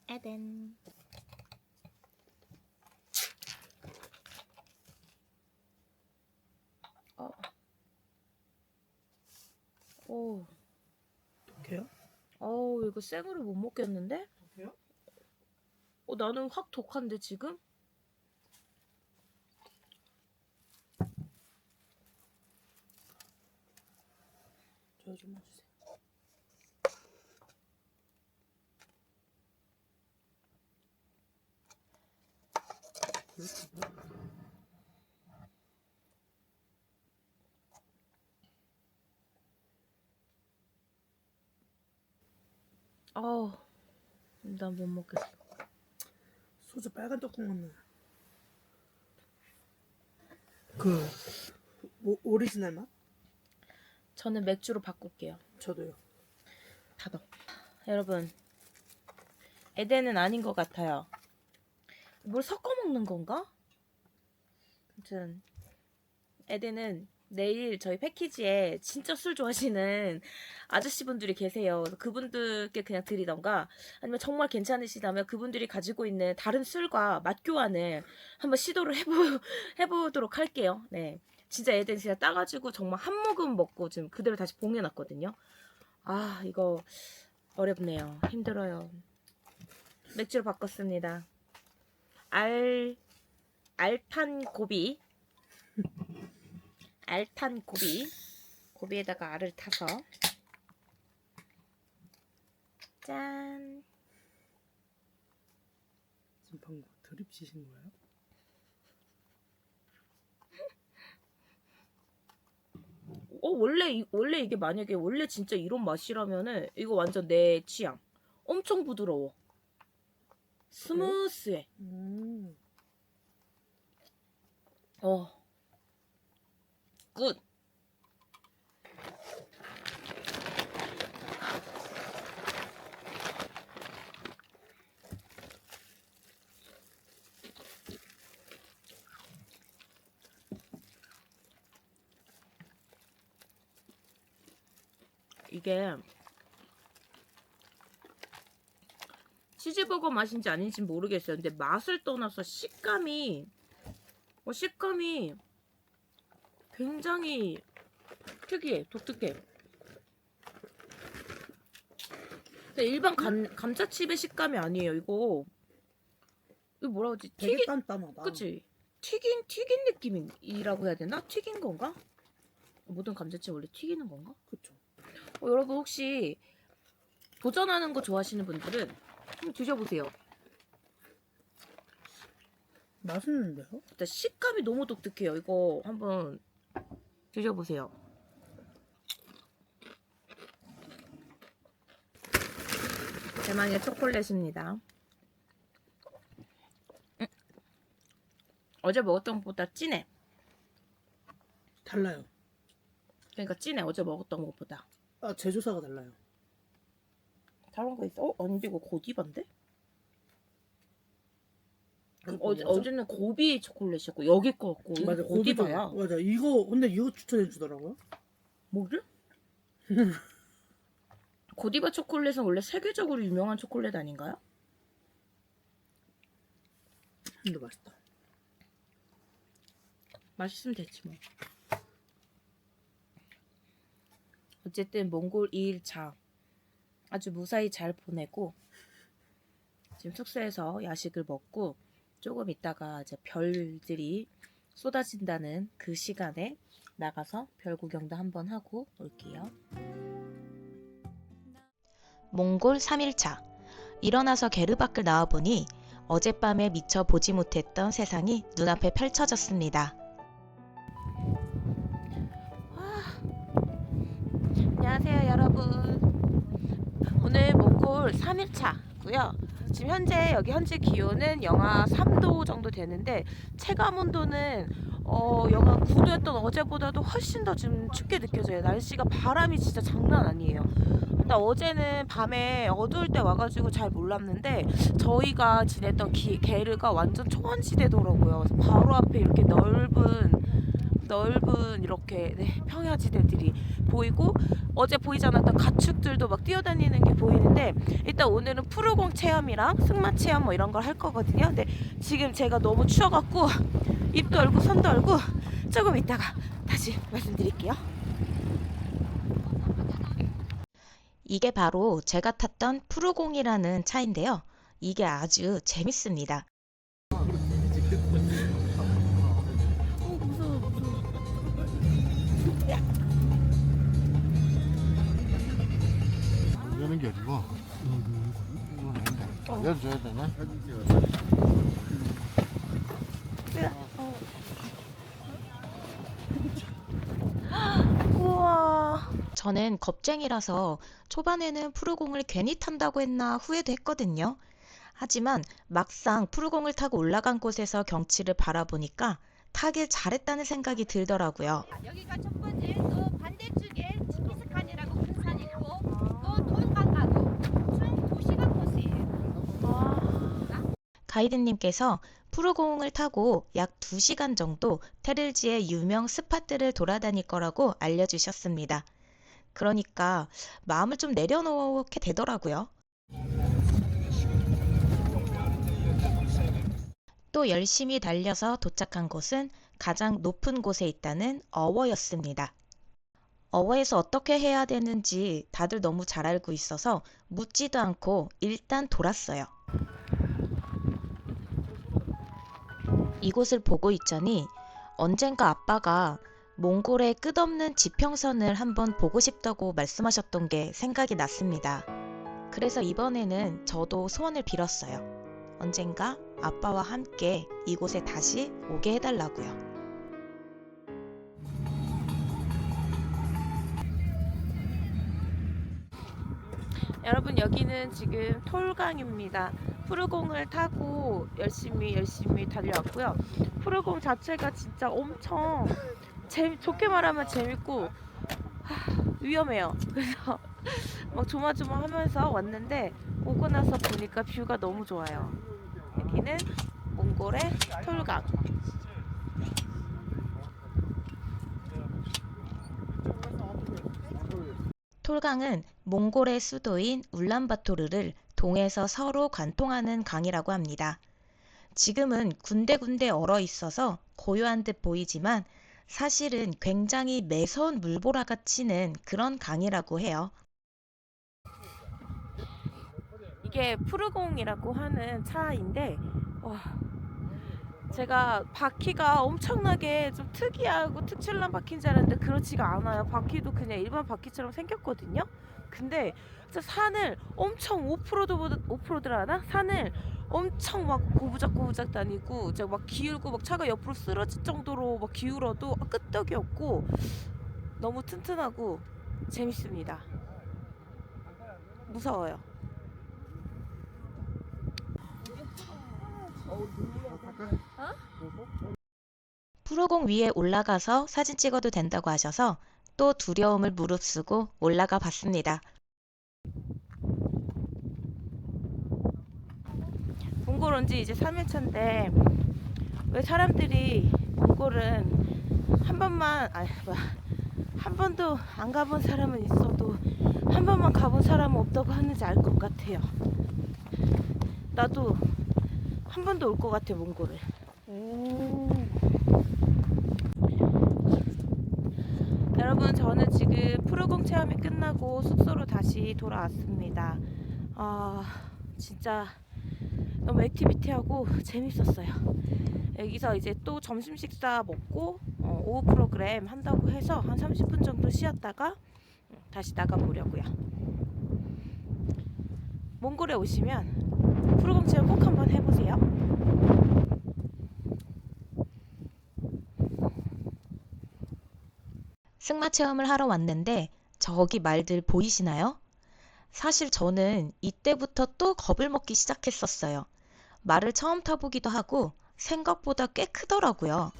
에덴. 오. 독해요? 이거 생으로 못 먹겠는데? 독해요? 나는 확 독한데 지금? 저 좀만 주세요. 난 못 먹겠어. 소주 빨간 뚜껑 넣는 그 오리지널 맛? 저는 맥주로 바꿀게요. 저도요. 닫아. 여러분, 에덴은 아닌 것 같아요. 뭘 섞어 먹는 건가? 아무튼 에덴은 내일 저희 패키지에 진짜 술 좋아하시는 아저씨분들이 계세요. 그래서 그분들께 그냥 드리던가 아니면 정말 괜찮으시다면 그분들이 가지고 있는 다른 술과 맛 교환을 한번 시도를 해보도록 할게요. 네, 진짜 에덴 진짜 따가지고 정말 한 모금 먹고 지금 그대로 다시 봉해놨거든요. 이거 어렵네요. 힘들어요. 맥주로 바꿨습니다. 알탄 고비에다가 알을 타서 짠. 지금 방금 드립 치신 거예요? 원래 이게 만약에 원래 진짜 이런 맛이라면은 이거 완전 내 취향. 엄청 부드러워. 스무스해. 굿. 이게 치즈버거 맛인지 아닌지 모르겠어요. 근데 맛을 떠나서 식감이 식감이 굉장히 특이해, 독특해. 근데 일반 감자칩의 식감이 아니에요. 이거 뭐라 그러지? 되게 단단하다. 그치? 튀긴 느낌이라고 해야 되나? 튀긴 건가? 모든 감자칩 원래 튀기는 건가? 그쵸. 여러분 혹시 도전하는 거 좋아하시는 분들은 한번 드셔보세요. 맛있는데요? 일단 식감이 너무 독특해요. 이거 한번 드셔보세요. 대망의 초콜릿입니다. 어제 먹었던 것보다 진해. 달라요. 그러니까 진해. 어제 먹었던 것보다. 아, 제조사가 달라요. 다른 거 있어? 아니 이거 고디바인데? 맞아? 어제는 고비 초콜릿이었고 여기 거 같고 맞아, 고디바야. 맞아. 이거 근데 이거 추천해 주더라고요. 뭐를? 고디바 초콜릿은 원래 세계적으로 유명한 초콜릿 아닌가요? 근데 맛있다. 맛있으면 됐지 뭐. 어쨌든 몽골 2일차 아주 무사히 잘 보내고 지금 숙소에서 야식을 먹고 조금 있다가 이제 별들이 쏟아진다는 그 시간에 나가서 별 구경도 한번 하고 올게요. 몽골 3일차. 일어나서 게르 밖을 나와보니 어젯밤에 미처 보지 못했던 세상이 눈앞에 펼쳐졌습니다. 안녕하세요 여러분. 오늘 몽골 3일차고요. 지금 현재 기온은 영하 3도 정도 되는데 체감 온도는 영하 9도였던 어제보다도 훨씬 더 좀 춥게 느껴져요. 날씨가 바람이 진짜 장난 아니에요. 일단 어제는 밤에 어두울 때 와가지고 잘 몰랐는데 저희가 지냈던 게르가 완전 초원지대더라고요. 그래서 바로 앞에 이렇게 넓은 이렇게 평야지대들이 보이고 어제 보이지 않았던 가축들도 막 뛰어다니는 게 보이는데 일단 오늘은 푸르공 체험이랑 승마 체험 뭐 이런 걸 할 거거든요. 근데 지금 제가 너무 추워갖고 입도 얼고 손도 얼고 조금 있다가 다시 말씀드릴게요. 이게 바로 제가 탔던 푸르공이라는 차인데요. 이게 아주 재밌습니다. 이거는 게 아니고 이건 아닌데 알려줘야 되나? 우와. 저는 겁쟁이라서 초반에는 푸르공을 괜히 탄다고 했나 후회도 했거든요. 하지만 막상 푸르공을 타고 올라간 곳에서 경치를 바라보니까 타길 잘했다는 생각이 들더라고요. 여기가 첫 번째, 또 반대쪽에 칭기스칸이라고 큰 산이 있고 또 돌강가도 총 2시간 코스예요. 가이드님께서 푸르공을 타고 약 2시간 정도 테를지의 유명 스팟들을 돌아다닐 거라고 알려주셨습니다. 그러니까 마음을 좀 내려놓게 되더라고요. 또 열심히 달려서 도착한 곳은 가장 높은 곳에 있다는 어워였습니다. 어워에서 어떻게 해야 되는지 다들 너무 잘 알고 있어서 묻지도 않고 일단 돌았어요. 이곳을 보고 있자니 언젠가 아빠가 몽골의 끝없는 지평선을 한번 보고 싶다고 말씀하셨던 게 생각이 났습니다. 그래서 이번에는 저도 소원을 빌었어요. 언젠가 아빠와 함께 이곳에 다시 오게 해달라고요. 여러분 여기는 지금 톨강입니다. 푸르공을 타고 열심히 달려왔고요. 푸르공 자체가 진짜 엄청 좋게 말하면 재밌고 위험해요. 그래서 막 조마조마하면서 왔는데 오고 나서 보니까 뷰가 너무 좋아요. 여기는 몽골의 톨강. 톨강은 몽골의 수도인 울란바토르를 동에서 서로 관통하는 강이라고 합니다. 지금은 군데군데 얼어 있어서 고요한 듯 보이지만 사실은 굉장히 매서운 물보라가 치는 그런 강이라고 해요. 이게 푸르공이라고 하는 차인데 와, 제가 바퀴가 엄청나게 좀 특이하고 특출난 바퀴인 줄 알았는데 그렇지가 않아요. 바퀴도 그냥 일반 바퀴처럼 생겼거든요. 근데 진짜 산을 엄청 오프로드라 하나? 산을 엄청 막 고부작고부작 다니고 진짜 막 기울고 막 차가 옆으로 쓰러질 정도로 막 기울어도 끄떡이 없고 너무 튼튼하고 재밌습니다. 무서워요. 푸르공 위에 올라가서 사진 찍어도 된다고 하셔서 또 두려움을 무릅쓰고 올라가 봤습니다. 몽골 온 지 이제 3일차인데 왜 사람들이 몽골은 한 번도 안 가본 사람은 있어도 한 번만 가본 사람은 없다고 하는지 알 것 같아요. 나도 한 번도 올 것 같아 몽골을. 여러분 저는 지금 푸르공 체험이 끝나고 숙소로 다시 돌아왔습니다. 진짜 너무 액티비티하고 재밌었어요. 여기서 이제 또 점심 식사 먹고 오후 프로그램 한다고 해서 한 30분 정도 쉬었다가 다시 나가보려고요. 몽골에 오시면 푸르공 체험 꼭 한번 해보세요. 승마 체험을 하러 왔는데 저기 말들 보이시나요? 사실 저는 이때부터 또 겁을 먹기 시작했었어요. 말을 처음 타보기도 하고 생각보다 꽤 크더라고요.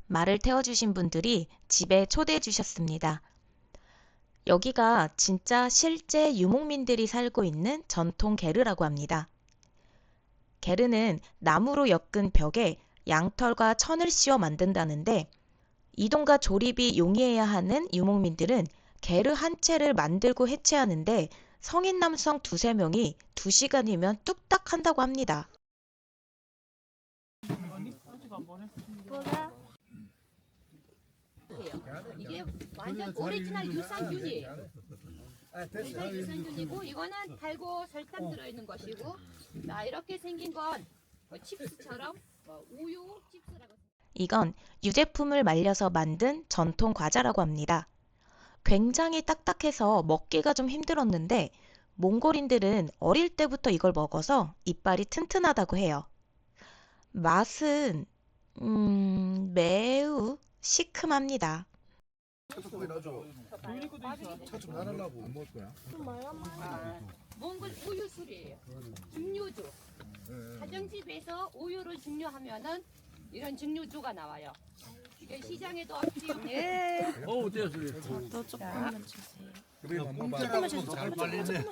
말을 태워주신 분들이 집에 초대해 주셨습니다. 여기가 진짜 실제 유목민들이 살고 있는 전통 게르라고 합니다. 게르는 나무로 엮은 벽에 양털과 천을 씌워 만든다는데 이동과 조립이 용이해야 하는 유목민들은 게르 한 채를 만들고 해체하는데 성인 남성 2~3명이 2시간이면 뚝딱 한다고 합니다. 이게 완전 오리지널 유산균이에요. 오리지널 유산균이고 이거는 달고 설탕 들어있는 것이고, 자 이렇게 생긴 건 칩스처럼 우유 칩스라고. 이건 유제품을 말려서 만든 전통 과자라고 합니다. 굉장히 딱딱해서 먹기가 좀 힘들었는데 몽골인들은 어릴 때부터 이걸 먹어서 이빨이 튼튼하다고 해요. 맛은 매우 시큼합니다. 몽골 우유술이에요. 증류주. 가정집에서 우유를 증류하면은 이런 증류주가 나와요. 이게 시장에도 없지요. 예. 어때요, 소리? 또 조금만 주세요. 잘 빨리네.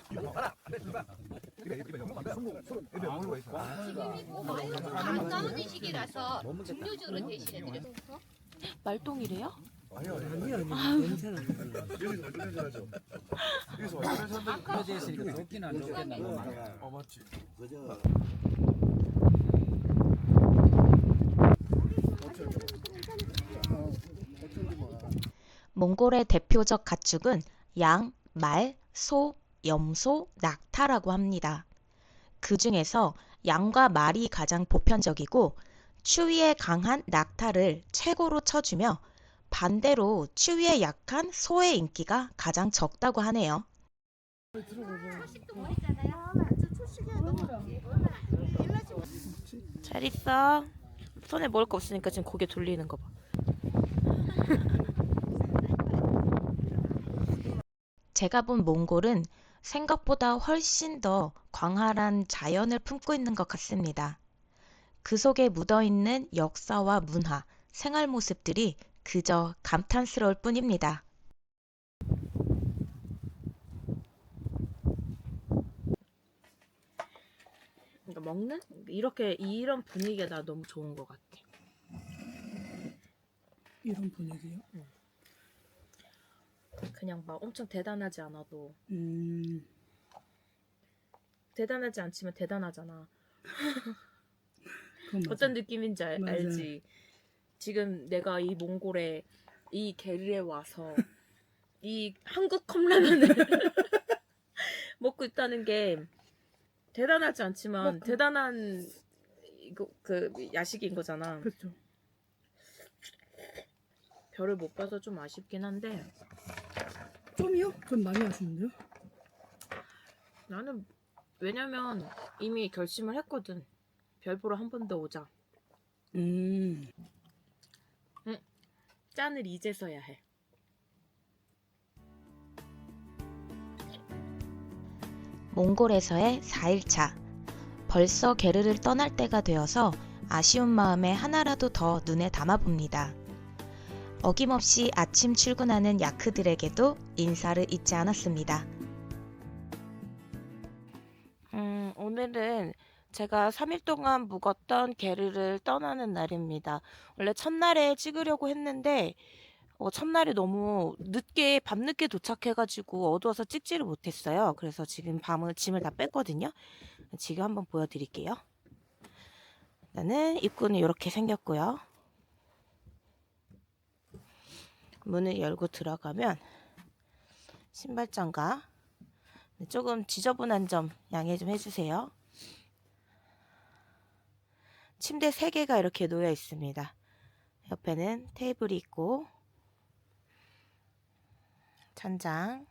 아까운 음식이라서 증류주로 대신해드려요. 말똥이래요? 아니요. 냄새나. 그래 있으니까 좋긴 안 좋겠나. 맞지. 몽골의 대표적 가축은 양, 말, 소, 염소, 낙타라고 합니다. 그 중에서 양과 말이 가장 보편적이고 추위에 강한 낙타를 최고로 쳐주며 반대로 추위에 약한 소의 인기가 가장 적다고 하네요. 잘 있어. 손에 먹을 거 없으니까 지금 고개 돌리는 거 봐. 제가 본 몽골은 생각보다 훨씬 더 광활한 자연을 품고 있는 것 같습니다. 그 속에 묻어있는 역사와 문화, 생활 모습들이 그저 감탄스러울 뿐입니다. 그러니까 먹는? 이런 분위기가 나 너무 좋은 것 같아. 이런 분위기요? 그냥 막 엄청 대단하지 않아도 음, 대단하지 않지만 대단하잖아. 그건 맞아. 어떤 느낌인지 맞아요. 알지? 지금 내가 이 몽골에 이 게르에 와서 이 한국 컵라면을 먹고 있다는 게 대단하지 않지만 대단한 이거 그 야식인 거잖아. 그렇죠. 별을 못 봐서 좀 아쉽긴 한데 좀이요? 좀 많이 하시는데요? 나는 왜냐면 이미 결심을 했거든. 별 보러 한 번 더 오자. 음, 짠을 이제서야 해. 몽골에서의 4일차. 벌써 게르를 떠날 때가 되어서 아쉬운 마음에 하나라도 더 눈에 담아봅니다. 어김없이 아침 출근하는 야크들에게도 인사를 잊지 않았습니다. 오늘은 제가 3일 동안 묵었던 게르를 떠나는 날입니다. 원래 첫날에 찍으려고 했는데 첫날에 너무 늦게 밤늦게 도착해가지고 어두워서 찍지를 못했어요. 그래서 지금 밤을 짐을 다 뺐거든요. 지금 한번 보여드릴게요. 일단은 입구는 이렇게 생겼고요. 문을 열고 들어가면 신발장과 조금 지저분한 점 양해 좀 해주세요. 침대 3개가 이렇게 놓여 있습니다. 옆에는 테이블이 있고 천장,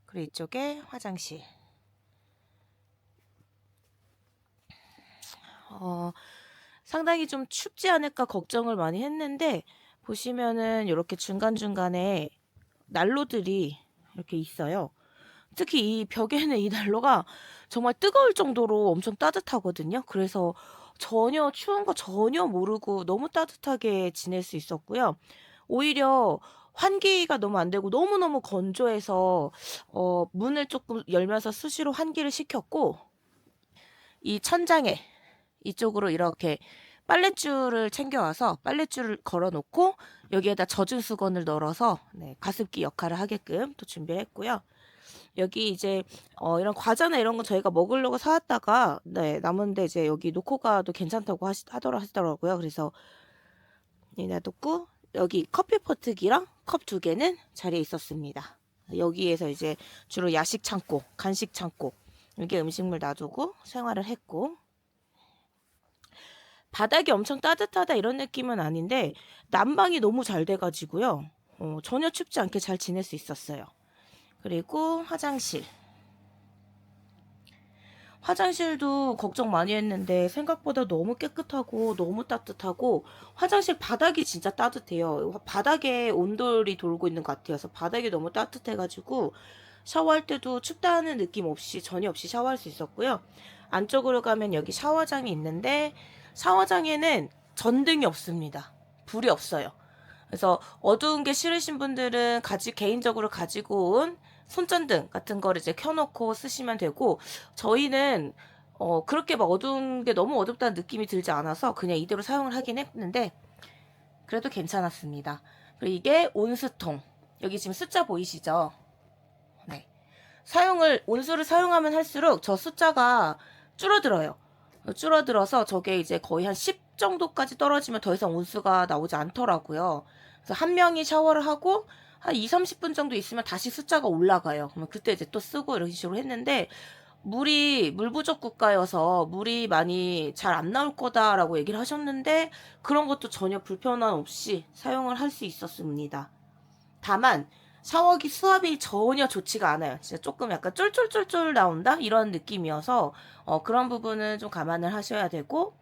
그리고 이쪽에 화장실. 상당히 좀 춥지 않을까 걱정을 많이 했는데 보시면은 이렇게 중간중간에 난로들이 이렇게 있어요. 특히 이 벽에는 이 난로가 정말 뜨거울 정도로 엄청 따뜻하거든요. 그래서 전혀 추운 거 전혀 모르고 너무 따뜻하게 지낼 수 있었고요. 오히려 환기가 너무 안 되고 너무너무 건조해서 문을 조금 열면서 수시로 환기를 시켰고 이 천장에 이쪽으로 이렇게 빨랫줄을 챙겨와서 빨랫줄을 걸어놓고 여기에다 젖은 수건을 널어서 가습기 역할을 하게끔 또 준비를 했고요. 여기 이제 이런 과자나 이런 거 저희가 먹으려고 사왔다가 남은데 이제 여기 놓고 가도 괜찮다고 하더라고요. 그래서 놔뒀고 여기 커피 퍼트기랑 컵 2개는 자리에 있었습니다. 여기에서 이제 주로 야식 창고, 간식 창고 여기에 음식물 놔두고 생활을 했고 바닥이 엄청 따뜻하다 이런 느낌은 아닌데 난방이 너무 잘 돼가지고요. 전혀 춥지 않게 잘 지낼 수 있었어요. 그리고 화장실도 걱정 많이 했는데 생각보다 너무 깨끗하고 너무 따뜻하고 화장실 바닥이 진짜 따뜻해요. 바닥에 온돌이 돌고 있는 것 같아요. 그래서 바닥이 너무 따뜻해가지고 샤워할 때도 춥다는 느낌 없이 전혀 없이 샤워할 수 있었고요. 안쪽으로 가면 여기 샤워장이 있는데 샤워장에는 전등이 없습니다. 불이 없어요. 그래서 어두운 게 싫으신 분들은 개인적으로 가지고 온 손전등 같은 거를 이제 켜놓고 쓰시면 되고 저희는 그렇게 막 어두운 게 너무 어둡다는 느낌이 들지 않아서 그냥 이대로 사용을 하긴 했는데 그래도 괜찮았습니다. 그리고 이게 온수통. 여기 지금 숫자 보이시죠? 네. 온수를 사용하면 할수록 저 숫자가 줄어들어요. 줄어들어서 저게 이제 거의 한 10 정도까지 떨어지면 더 이상 온수가 나오지 않더라고요. 그래서 한 명이 샤워를 하고 한 20-30분 정도 있으면 다시 숫자가 올라가요. 그러면 그때 이제 또 쓰고 이런 식으로 했는데 물 부족 국가여서 물이 많이 잘 안 나올 거다라고 얘기를 하셨는데 그런 것도 전혀 불편함 없이 사용을 할 수 있었습니다. 다만 샤워기 수압이 전혀 좋지가 않아요. 진짜 조금 약간 쫄쫄쫄쫄 나온다? 이런 느낌이어서 그런 부분은 좀 감안을 하셔야 되고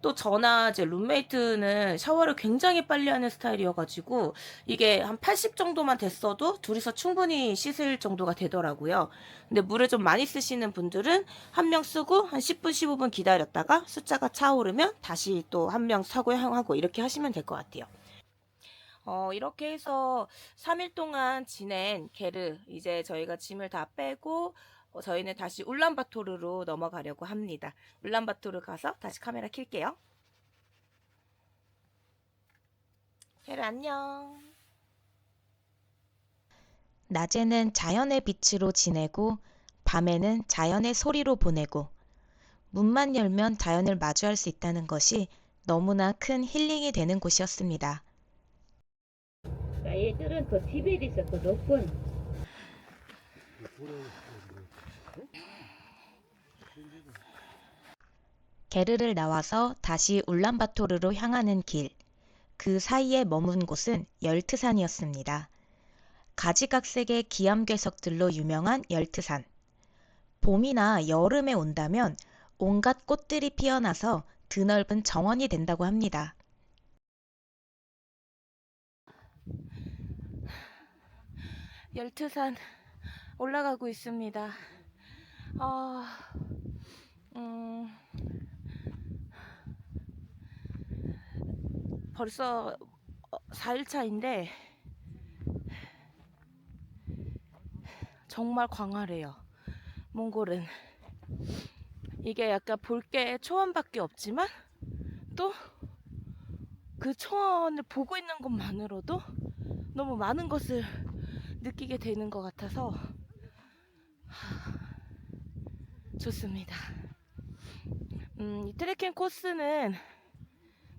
또 저나 제 룸메이트는 샤워를 굉장히 빨리 하는 스타일이어가지고 이게 한 80 정도만 됐어도 둘이서 충분히 씻을 정도가 되더라고요. 근데 물을 좀 많이 쓰시는 분들은 한 명 쓰고 한 10분, 15분 기다렸다가 숫자가 차오르면 다시 또 한 명 사용하고 이렇게 하시면 될 것 같아요. 이렇게 해서 3일 동안 지낸 게르 이제 저희가 짐을 다 빼고 저희는 다시 울란바토르로 넘어가려고 합니다. 울란바토르 가서 다시 카메라 켤게요. 해를 안녕. 낮에는 자연의 빛으로 지내고 밤에는 자연의 소리로 보내고 문만 열면 자연을 마주할 수 있다는 것이 너무나 큰 힐링이 되는 곳이었습니다. 얘들은 더 지벨이 더 높군. 게르를 나와서 다시 울란바토르로 향하는 길. 그 사이에 머문 곳은 열트산이었습니다. 가지각색의 기암괴석들로 유명한 열트산. 봄이나 여름에 온다면 온갖 꽃들이 피어나서 드넓은 정원이 된다고 합니다. 열트산 올라가고 있습니다. 벌써 4일차인데 정말 광활해요. 몽골은 이게 약간 볼 게 초원밖에 없지만 또 그 초원을 보고 있는 것만으로도 너무 많은 것을 느끼게 되는 것 같아서 좋습니다. 이 트레킹 코스는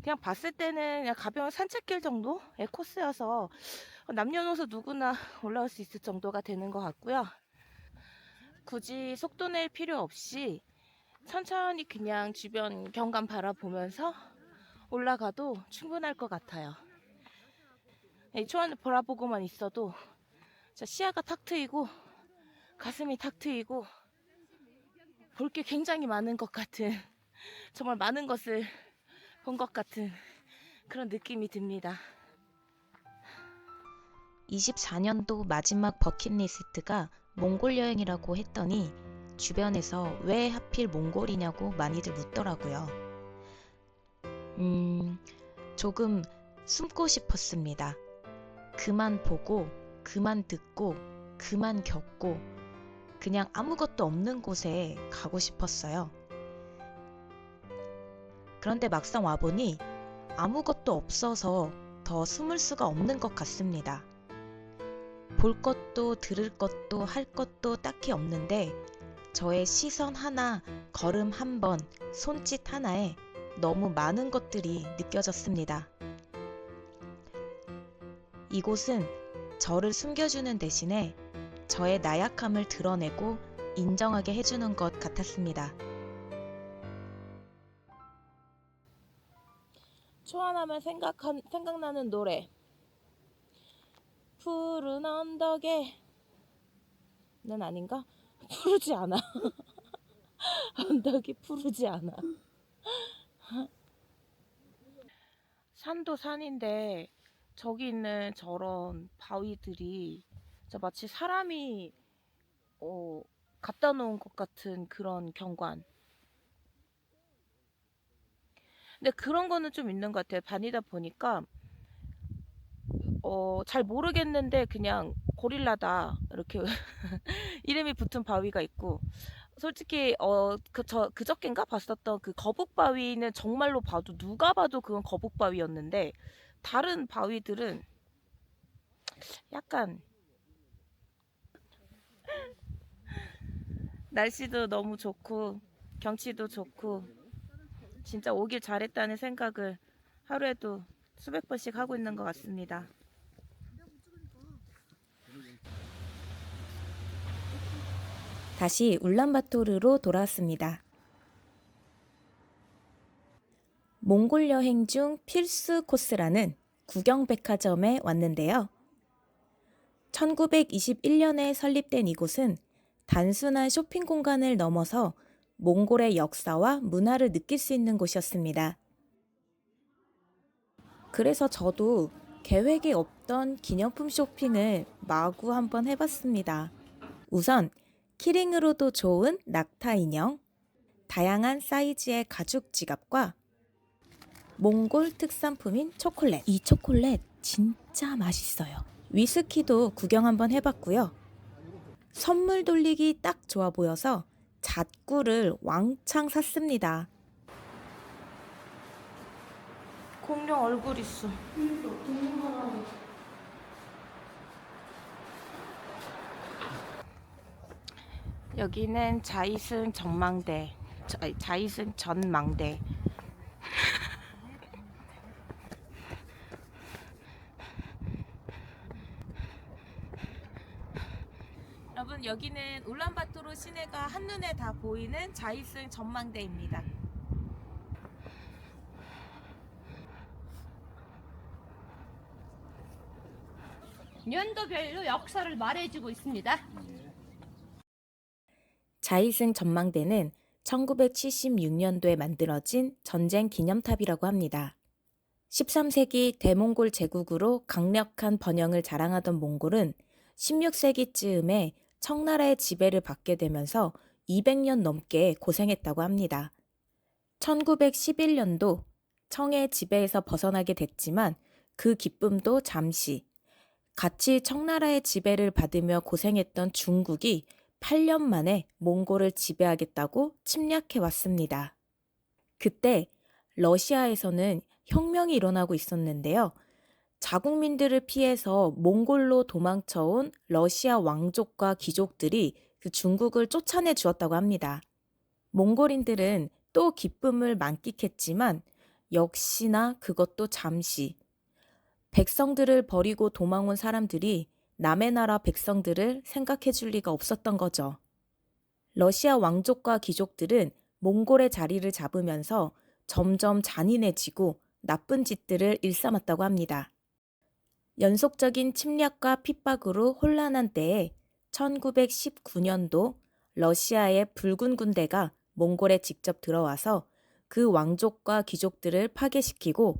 그냥 봤을 때는 그냥 가벼운 산책길 정도의 코스여서 남녀노소 누구나 올라올 수 있을 정도가 되는 것 같고요. 굳이 속도 낼 필요 없이 천천히 그냥 주변 경관 바라보면서 올라가도 충분할 것 같아요. 이 초원을 바라보고만 있어도 시야가 탁 트이고 가슴이 탁 트이고 볼 게 굉장히 많은 것 같은, 정말 많은 것을 본 것 같은 그런 느낌이 듭니다. 24년도 마지막 버킷리스트가 몽골 여행이라고 했더니 주변에서 왜 하필 몽골이냐고 많이들 묻더라고요. 조금 숨고 싶었습니다. 그만 보고, 그만 듣고, 그만 겪고, 그냥 아무것도 없는 곳에 가고 싶었어요. 그런데 막상 와보니 아무것도 없어서 더 숨을 수가 없는 것 같습니다. 볼 것도 들을 것도 할 것도 딱히 없는데 저의 시선 하나, 걸음 한 번, 손짓 하나에 너무 많은 것들이 느껴졌습니다. 이곳은 저를 숨겨주는 대신에 저의 나약함을 드러내고 인정하게 해주는 것 같았습니다. 초안하면 생각나는 노래. 푸른 언덕에 는 아닌가? 푸르지 않아. 언덕이 푸르지 않아. 산도 산인데 저기 있는 저런 바위들이 마치 사람이 갖다 놓은 것 같은 그런 경관. 근데 그런 거는 좀 있는 것 같아요. 다니다 보니까 잘 모르겠는데 그냥 고릴라다 이렇게 이름이 붙은 바위가 있고, 솔직히 그저껜가 봤었던 그 거북바위는 정말로 봐도 누가 봐도 그건 거북바위였는데 다른 바위들은 약간 날씨도 너무 좋고 경치도 좋고 진짜 오길 잘했다는 생각을 하루에도 수백 번씩 하고 있는 것 같습니다. 다시 울란바토르로 돌아왔습니다. 몽골 여행 중 필수 코스라는 구경백화점에 왔는데요. 1921년에 설립된 이곳은 단순한 쇼핑 공간을 넘어서 몽골의 역사와 문화를 느낄 수 있는 곳이었습니다. 그래서 저도 계획에 없던 기념품 쇼핑을 마구 한번 해봤습니다. 우선 키링으로도 좋은 낙타 인형, 다양한 사이즈의 가죽 지갑과 몽골 특산품인 초콜릿. 이 초콜릿 진짜 맛있어요. 위스키도 구경 한번 해봤고요. 선물 돌리기 딱 좋아 보여서 잣구를 왕창 샀습니다. 공룡 얼굴 있어. 여기는 자이승 전망대. 자이승 전망대. 여러분, 여기는 울란바토르 시내가 한눈에 다 보이는 자이승 전망대입니다. 연도별로 역사를 말해주고 있습니다. 자이승 전망대는 1976년도에 만들어진 전쟁 기념탑이라고 합니다. 13세기 대몽골 제국으로 강력한 번영을 자랑하던 몽골은 16세기쯤에 청나라의 지배를 받게 되면서 200년 넘게 고생했다고 합니다. 1911년도 청의 지배에서 벗어나게 됐지만 그 기쁨도 잠시, 같이 청나라의 지배를 받으며 고생했던 중국이 8년 만에 몽골을 지배하겠다고 침략해 왔습니다. 그때 러시아에서는 혁명이 일어나고 있었는데요. 자국민들을 피해서 몽골로 도망쳐온 러시아 왕족과 귀족들이 그 중국을 쫓아내 주었다고 합니다. 몽골인들은 또 기쁨을 만끽했지만 역시나 그것도 잠시. 백성들을 버리고 도망온 사람들이 남의 나라 백성들을 생각해 줄 리가 없었던 거죠. 러시아 왕족과 귀족들은 몽골의 자리를 잡으면서 점점 잔인해지고 나쁜 짓들을 일삼았다고 합니다. 연속적인 침략과 핍박으로 혼란한 때에 1919년도 러시아의 붉은 군대가 몽골에 직접 들어와서 그 왕족과 귀족들을 파괴시키고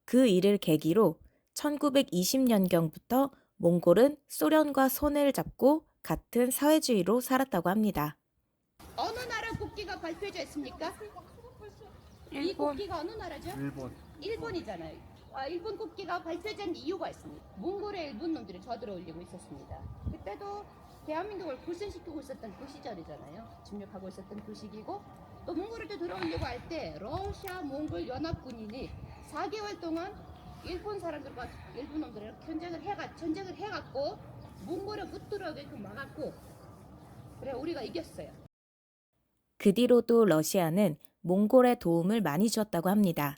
그 일을 계기로 1920년경부터 몽골은 소련과 손을 잡고 같은 사회주의로 살았다고 합니다. 어느 나라 국기가 발표되어 있습니까? 이 일본. 국기가 어느 나라죠? 일본. 일본이잖아요. 일본 국기가 발표된 이유가 있습니다. 몽골의 일본 놈들이 저들어올리고 있었습니다. 그때도 대한민국을 불신시키고 있었던 그 시절이잖아요. 침략하고 있었던 그 시기고, 또 몽골을 또 들어오려고 할 때 러시아 몽골 연합군인이 4개월 동안 일본 사람들과 일본 놈들이랑 전쟁을 해갖고 몽골에 못 들어오게끔 막았고, 그래 우리가 이겼어요. 그 뒤로도 러시아는 몽골의 도움을 많이 주었다고 합니다.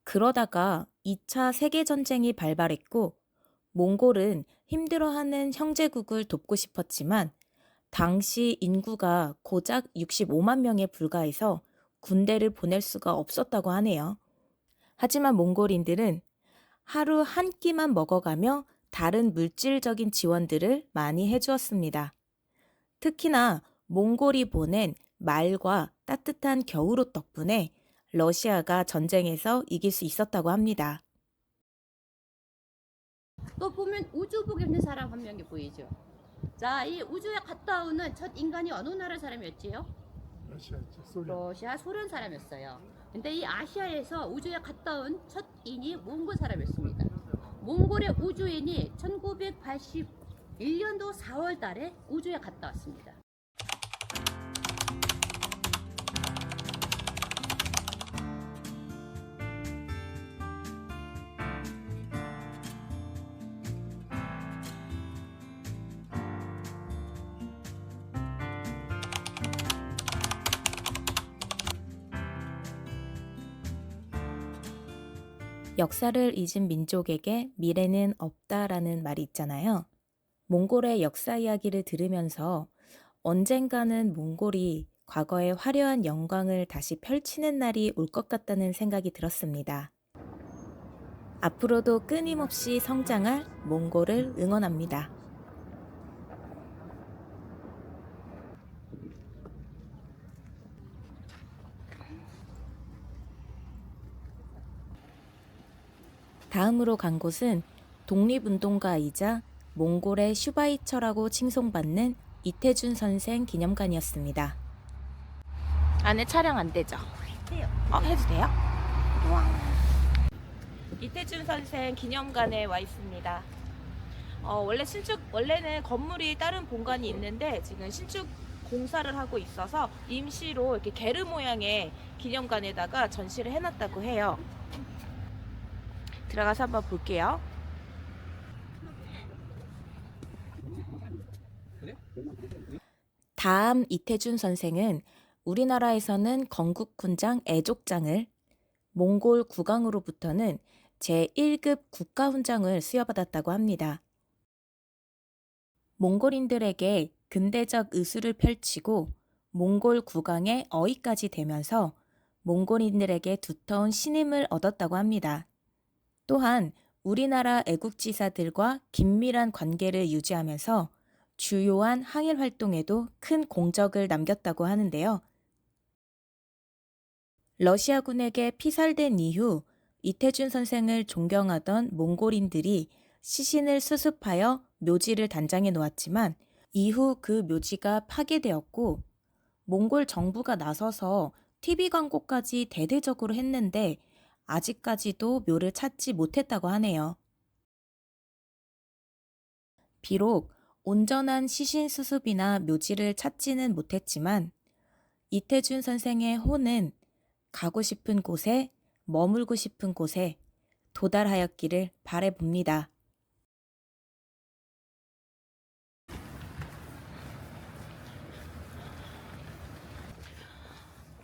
그러다가 2차 세계전쟁이 발발했고 몽골은 힘들어하는 형제국을 돕고 싶었지만 당시 인구가 고작 65만 명에 불과해서 군대를 보낼 수가 없었다고 하네요. 하지만 몽골인들은 하루 한 끼만 먹어가며 다른 물질적인 지원들을 많이 해주었습니다. 특히나 몽골이 보낸 말과 따뜻한 겨울옷 덕분에 러시아가 전쟁에서 이길 수 있었다고 합니다. 또 보면 우주복에 있는 사람 한 명이 보이죠. 자, 이 우주에 갔다 오는 첫 인간이 어느 나라 사람이었지요? 러시아, 소련 사람이었어요. 근데 이 아시아에서 우주에 갔다 온 첫 인이 몽골 사람이었습니다. 몽골의 우주인이 1981년도 4월 달에 우주에 갔다 왔습니다. 역사를 잊은 민족에게 미래는 없다라는 말이 있잖아요. 몽골의 역사 이야기를 들으면서 언젠가는 몽골이 과거의 화려한 영광을 다시 펼치는 날이 올 것 같다는 생각이 들었습니다. 앞으로도 끊임없이 성장할 몽골을 응원합니다. 다음으로 간 곳은 독립운동가이자 몽골의 슈바이처라고 칭송받는 이태준 선생 기념관이었습니다. 안에 촬영 안 되죠? 돼요. 해도 돼요? 우와. 이태준 선생 기념관에 와 있습니다. 원래는 건물이 다른 본관이 있는데 지금 신축 공사를 하고 있어서 임시로 이렇게 게르 모양의 기념관에다가 전시를 해놨다고 해요. 들어가서 한번 볼게요. 다음 이태준 선생은 우리나라에서는 건국훈장 애족장을, 몽골 국왕으로부터는 제1급 국가훈장을 수여받았다고 합니다. 몽골인들에게 근대적 의술을 펼치고 몽골 국왕의 어이까지 되면서 몽골인들에게 두터운 신임을 얻었다고 합니다. 또한 우리나라 애국지사들과 긴밀한 관계를 유지하면서 주요한 항일 활동에도 큰 공적을 남겼다고 하는데요. 러시아군에게 피살된 이후 이태준 선생을 존경하던 몽골인들이 시신을 수습하여 묘지를 단장해 놓았지만 이후 그 묘지가 파괴되었고 몽골 정부가 나서서 TV 광고까지 대대적으로 했는데 아직까지도 묘를 찾지 못했다고 하네요. 비록 온전한 시신 수습이나 묘지를 찾지는 못했지만 이태준 선생의 호는 가고 싶은 곳에, 머물고 싶은 곳에 도달하였기를 바라봅니다.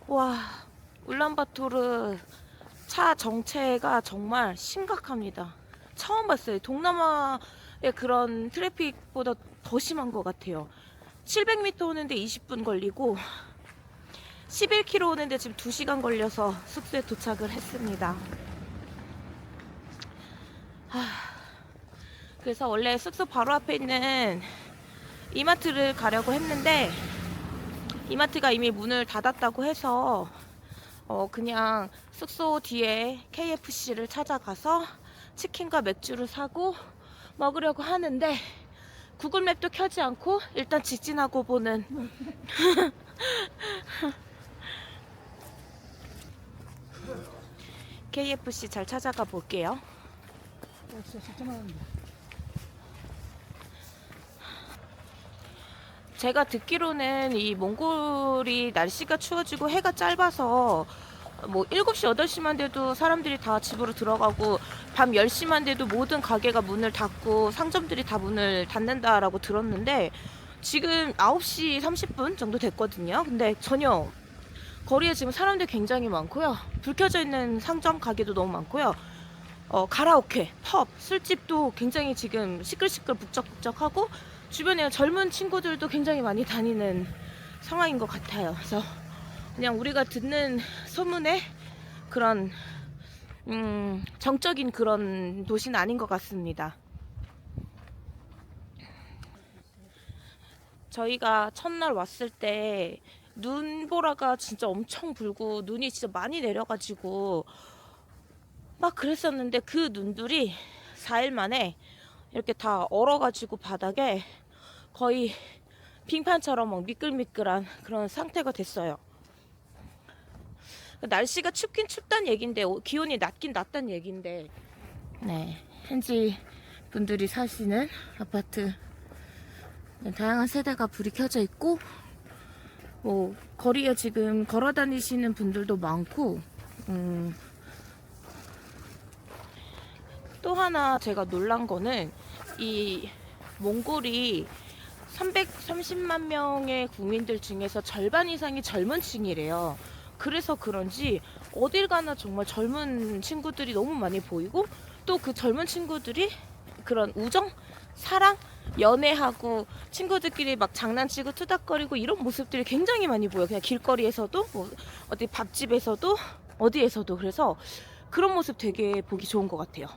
와, 울란바토르 차 정체가 정말 심각합니다. 처음 봤어요. 동남아의 그런 트래픽보다 더 심한 것 같아요. 700m 오는데 20분 걸리고 11km 오는데 지금 2시간 걸려서 숙소에 도착을 했습니다. 그래서 원래 숙소 바로 앞에 있는 이마트를 가려고 했는데 이마트가 이미 문을 닫았다고 해서 그냥 숙소 뒤에 KFC를 찾아가서 치킨과 맥주를 사고 먹으려고 하는데 구글맵도 켜지 않고 일단 직진하고 보는 KFC 잘 찾아가 볼게요. 진짜 직전하는데. 제가 듣기로는 이 몽골이 날씨가 추워지고 해가 짧아서 뭐 7시, 8시만 돼도 사람들이 다 집으로 들어가고 밤 10시만 돼도 모든 가게가 문을 닫고 상점들이 다 문을 닫는다라고 들었는데 지금 9시 30분 정도 됐거든요. 근데 전혀 거리에 지금 사람들 굉장히 많고요. 불 켜져 있는 상점 가게도 너무 많고요. 가라오케, 펍, 술집도 굉장히 지금 시끌시끌 북적북적하고 주변에 젊은 친구들도 굉장히 많이 다니는 상황인 것 같아요. 그래서 그냥 우리가 듣는 소문에 그런 정적인 그런 도시는 아닌 것 같습니다. 저희가 첫날 왔을 때 눈보라가 진짜 엄청 불고 눈이 진짜 많이 내려가지고 막 그랬었는데 그 눈들이 4일 만에 이렇게 다 얼어가지고 바닥에 거의 빙판처럼 막 미끌미끌한 그런 상태가 됐어요. 날씨가 춥긴 춥단 얘긴데 기온이 낮긴 낮단 얘긴데 네, 현지 분들이 사시는 아파트 다양한 세대가 불이 켜져 있고 뭐 거리에 지금 걸어 다니시는 분들도 많고 또 하나 제가 놀란 거는 이 몽골이 330만 명의 국민들 중에서 절반 이상이 젊은 층이래요. 그래서 그런지 어딜 가나 정말 젊은 친구들이 너무 많이 보이고 또 그 젊은 친구들이 그런 우정, 사랑, 연애하고 친구들끼리 막 장난치고 투닥거리고 이런 모습들이 굉장히 많이 보여요. 그냥 길거리에서도 뭐 어디 밥집에서도 어디에서도. 그래서 그런 모습 되게 보기 좋은 것 같아요.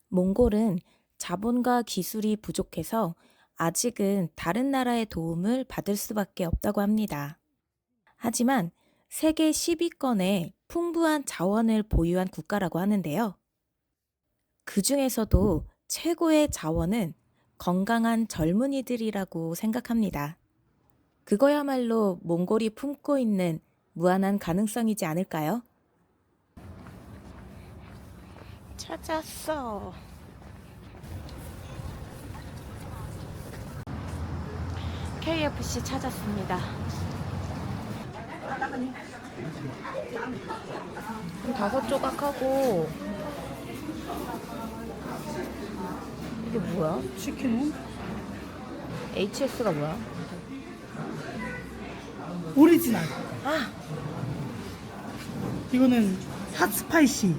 몽골은 자본과 기술이 부족해서 아직은 다른 나라의 도움을 받을 수밖에 없다고 합니다. 하지만 세계 10위권의 풍부한 자원을 보유한 국가라고 하는데요. 그 중에서도 최고의 자원은 건강한 젊은이들이라고 생각합니다. 그거야말로 몽골이 품고 있는 무한한 가능성이지 않을까요? 찾았어. KFC 찾았습니다. 한 5조각하고 이게 뭐야? 치킨은? HS가 뭐야? 오리지널. 아, 이거는 핫 스파이시.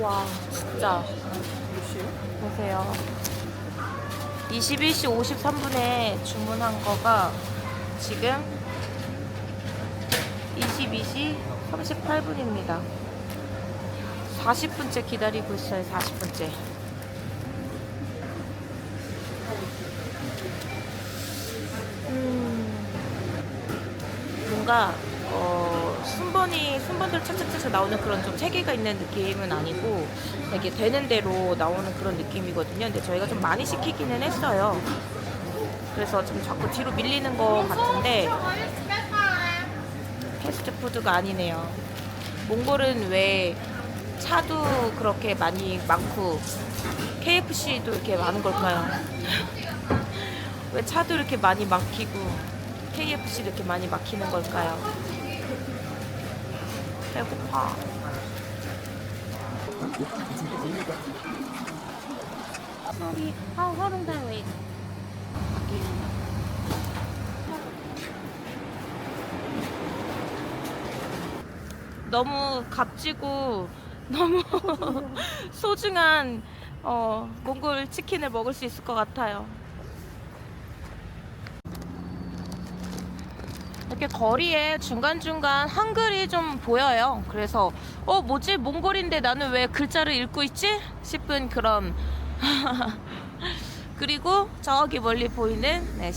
와, 진짜. 보세요. 21시 53분에 주문한 거가 지금 22시 38분입니다. 40분째 기다리고 있어요. 40분째. 뭔가 순번들 차차차차 나오는 그런 좀 체계가 있는 느낌은 아니고 되게 되는 대로 나오는 그런 느낌이거든요. 근데 저희가 좀 많이 시키기는 했어요. 그래서 좀 자꾸 뒤로 밀리는 것 같은데 패스트푸드가 아니네요. 몽골은 왜 차도 그렇게 많이 많고 KFC도 이렇게 많은 걸까요? 왜 차도 이렇게 많이 막히고 KFC도 이렇게 많이 막히는 걸까요? 배고파. Sorry, how long that wait? 너무 값지고 너무 소중한 몽골 치킨을 먹을 수 있을 것 같아요. 이렇게 거리에 중간중간 한글이 좀 보여요. 그래서 뭐지? 몽골인데 나는 왜 글자를 읽고 있지? 싶은 그런 그리고 저기 멀리 보이는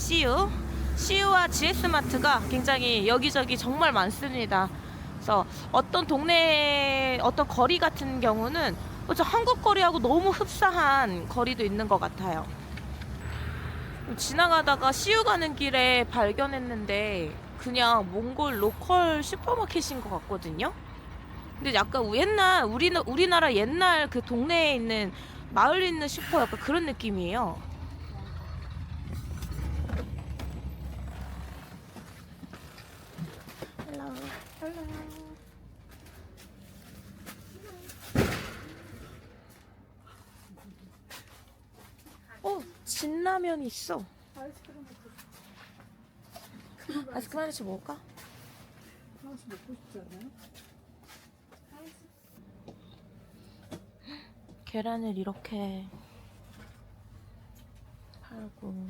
CU와 GS마트가 굉장히 여기저기 정말 많습니다. 그래서 어떤 동네 어떤 거리 같은 경우는 저 한국 거리하고 너무 흡사한 거리도 있는 것 같아요. 지나가다가 CU 가는 길에 발견했는데 그냥 몽골 로컬 슈퍼마켓인 것 같거든요. 근데 약간 옛날 우리나라 옛날 그 동네에 있는 마을에 있는 슈퍼 약간 그런 느낌이에요. 헬로 헬로. 진라면 있어. 아이스크림 하나씩 먹을까? 하나씩 먹고 싶지 않아요? 계란을 이렇게 팔고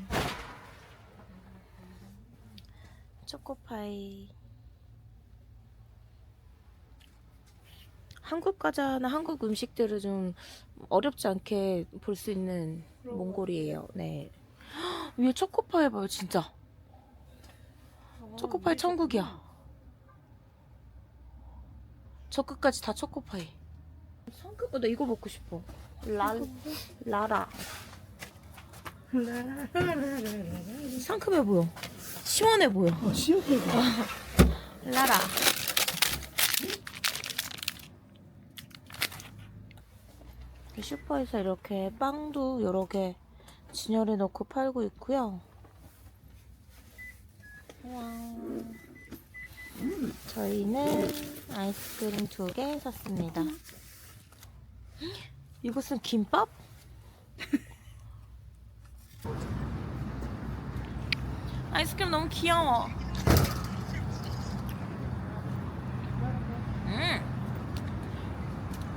초코파이. 한국 과자나 한국 음식들을 좀 어렵지 않게 볼 수 있는 몽골이에요. 네. 위에 초코파이 봐요, 진짜. 초코파이 천국이야. 저 끝까지 다 초코파이. 상큼보다 이거 먹고 싶어. 라라. 상큼해 보여. 시원해 보여. 시원해. 라라. 슈퍼에서 이렇게 빵도 여러 개 진열해 놓고 팔고 있고요. 저희는 아이스크림 2개 샀습니다. 이것은 김밥? 아이스크림 너무 귀여워.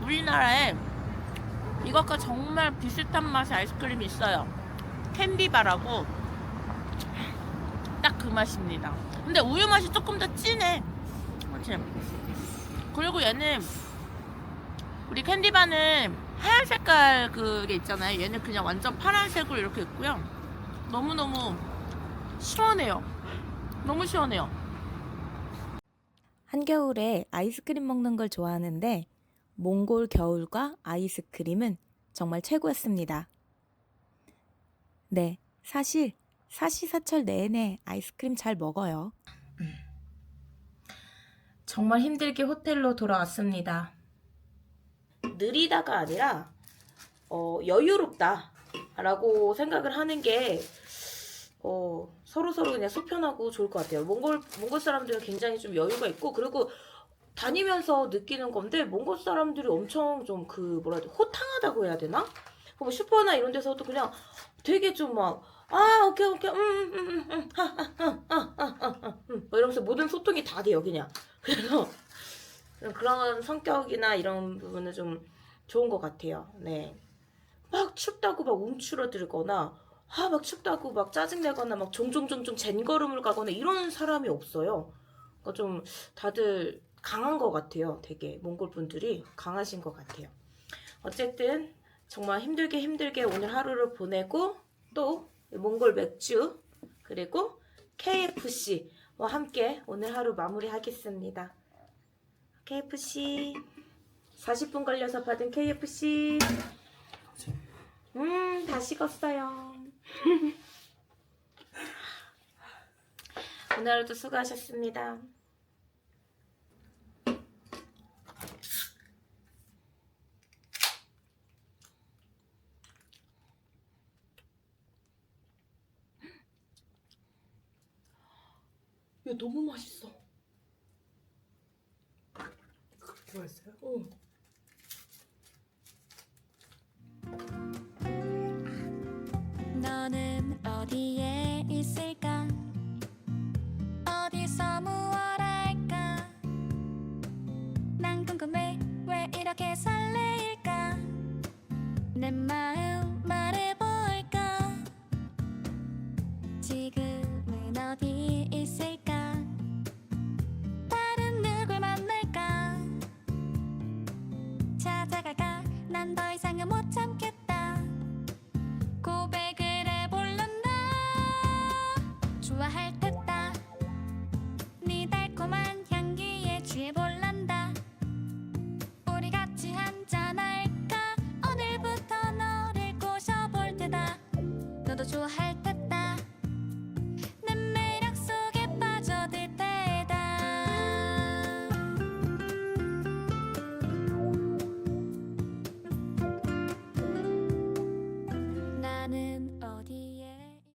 우리나라에 이것과 정말 비슷한 맛의 아이스크림이 있어요. 캔디바라고. 딱 그 맛입니다. 근데 우유 맛이 조금 더 진해. 그렇지? 그리고 얘는 우리 캔디바는 하얀 색깔 그게 있잖아요. 얘는 그냥 완전 파란색으로 이렇게 있고요. 너무너무 시원해요. 너무 시원해요. 한겨울에 아이스크림 먹는 걸 좋아하는데 몽골 겨울과 아이스크림은 정말 최고였습니다. 네, 사실 사시사철 내내 아이스크림 잘 먹어요. 정말 힘들게 호텔로 돌아왔습니다. 느리다가 아니라 여유롭다 라고 생각을 하는 게 서로서로 그냥 소편하고 좋을 것 같아요. 몽골 사람들은 굉장히 좀 여유가 있고, 그리고 다니면서 느끼는 건데, 몽골 사람들이 엄청 좀 뭐라 해야 돼, 호탕하다고 해야 되나? 뭐 슈퍼나 이런 데서도 그냥 되게 좀 막, 오케이, 뭐 이러면서 모든 소통이 다 돼요, 그냥. 그래서 그런 성격이나 이런 부분은 좀 좋은 것 같아요. 네. 막 춥다고 막 움츠러들거나, 막 춥다고 막 짜증내거나, 막 종종 젠걸음을 가거나 이런 사람이 없어요. 그러니까 좀 다들 강한 것 같아요. 되게 몽골 분들이 강하신 것 같아요. 어쨌든 정말 힘들게 오늘 하루를 보내고, 또 몽골 맥주 그리고 KFC와 함께 오늘 하루 마무리하겠습니다. KFC 40분 걸려서 받은 KFC 다 식었어요. 오늘 하루도 수고하셨습니다. 야, 너무 맛있어. 그렇게 맛있어요? 응. 너는 어디에 있을까?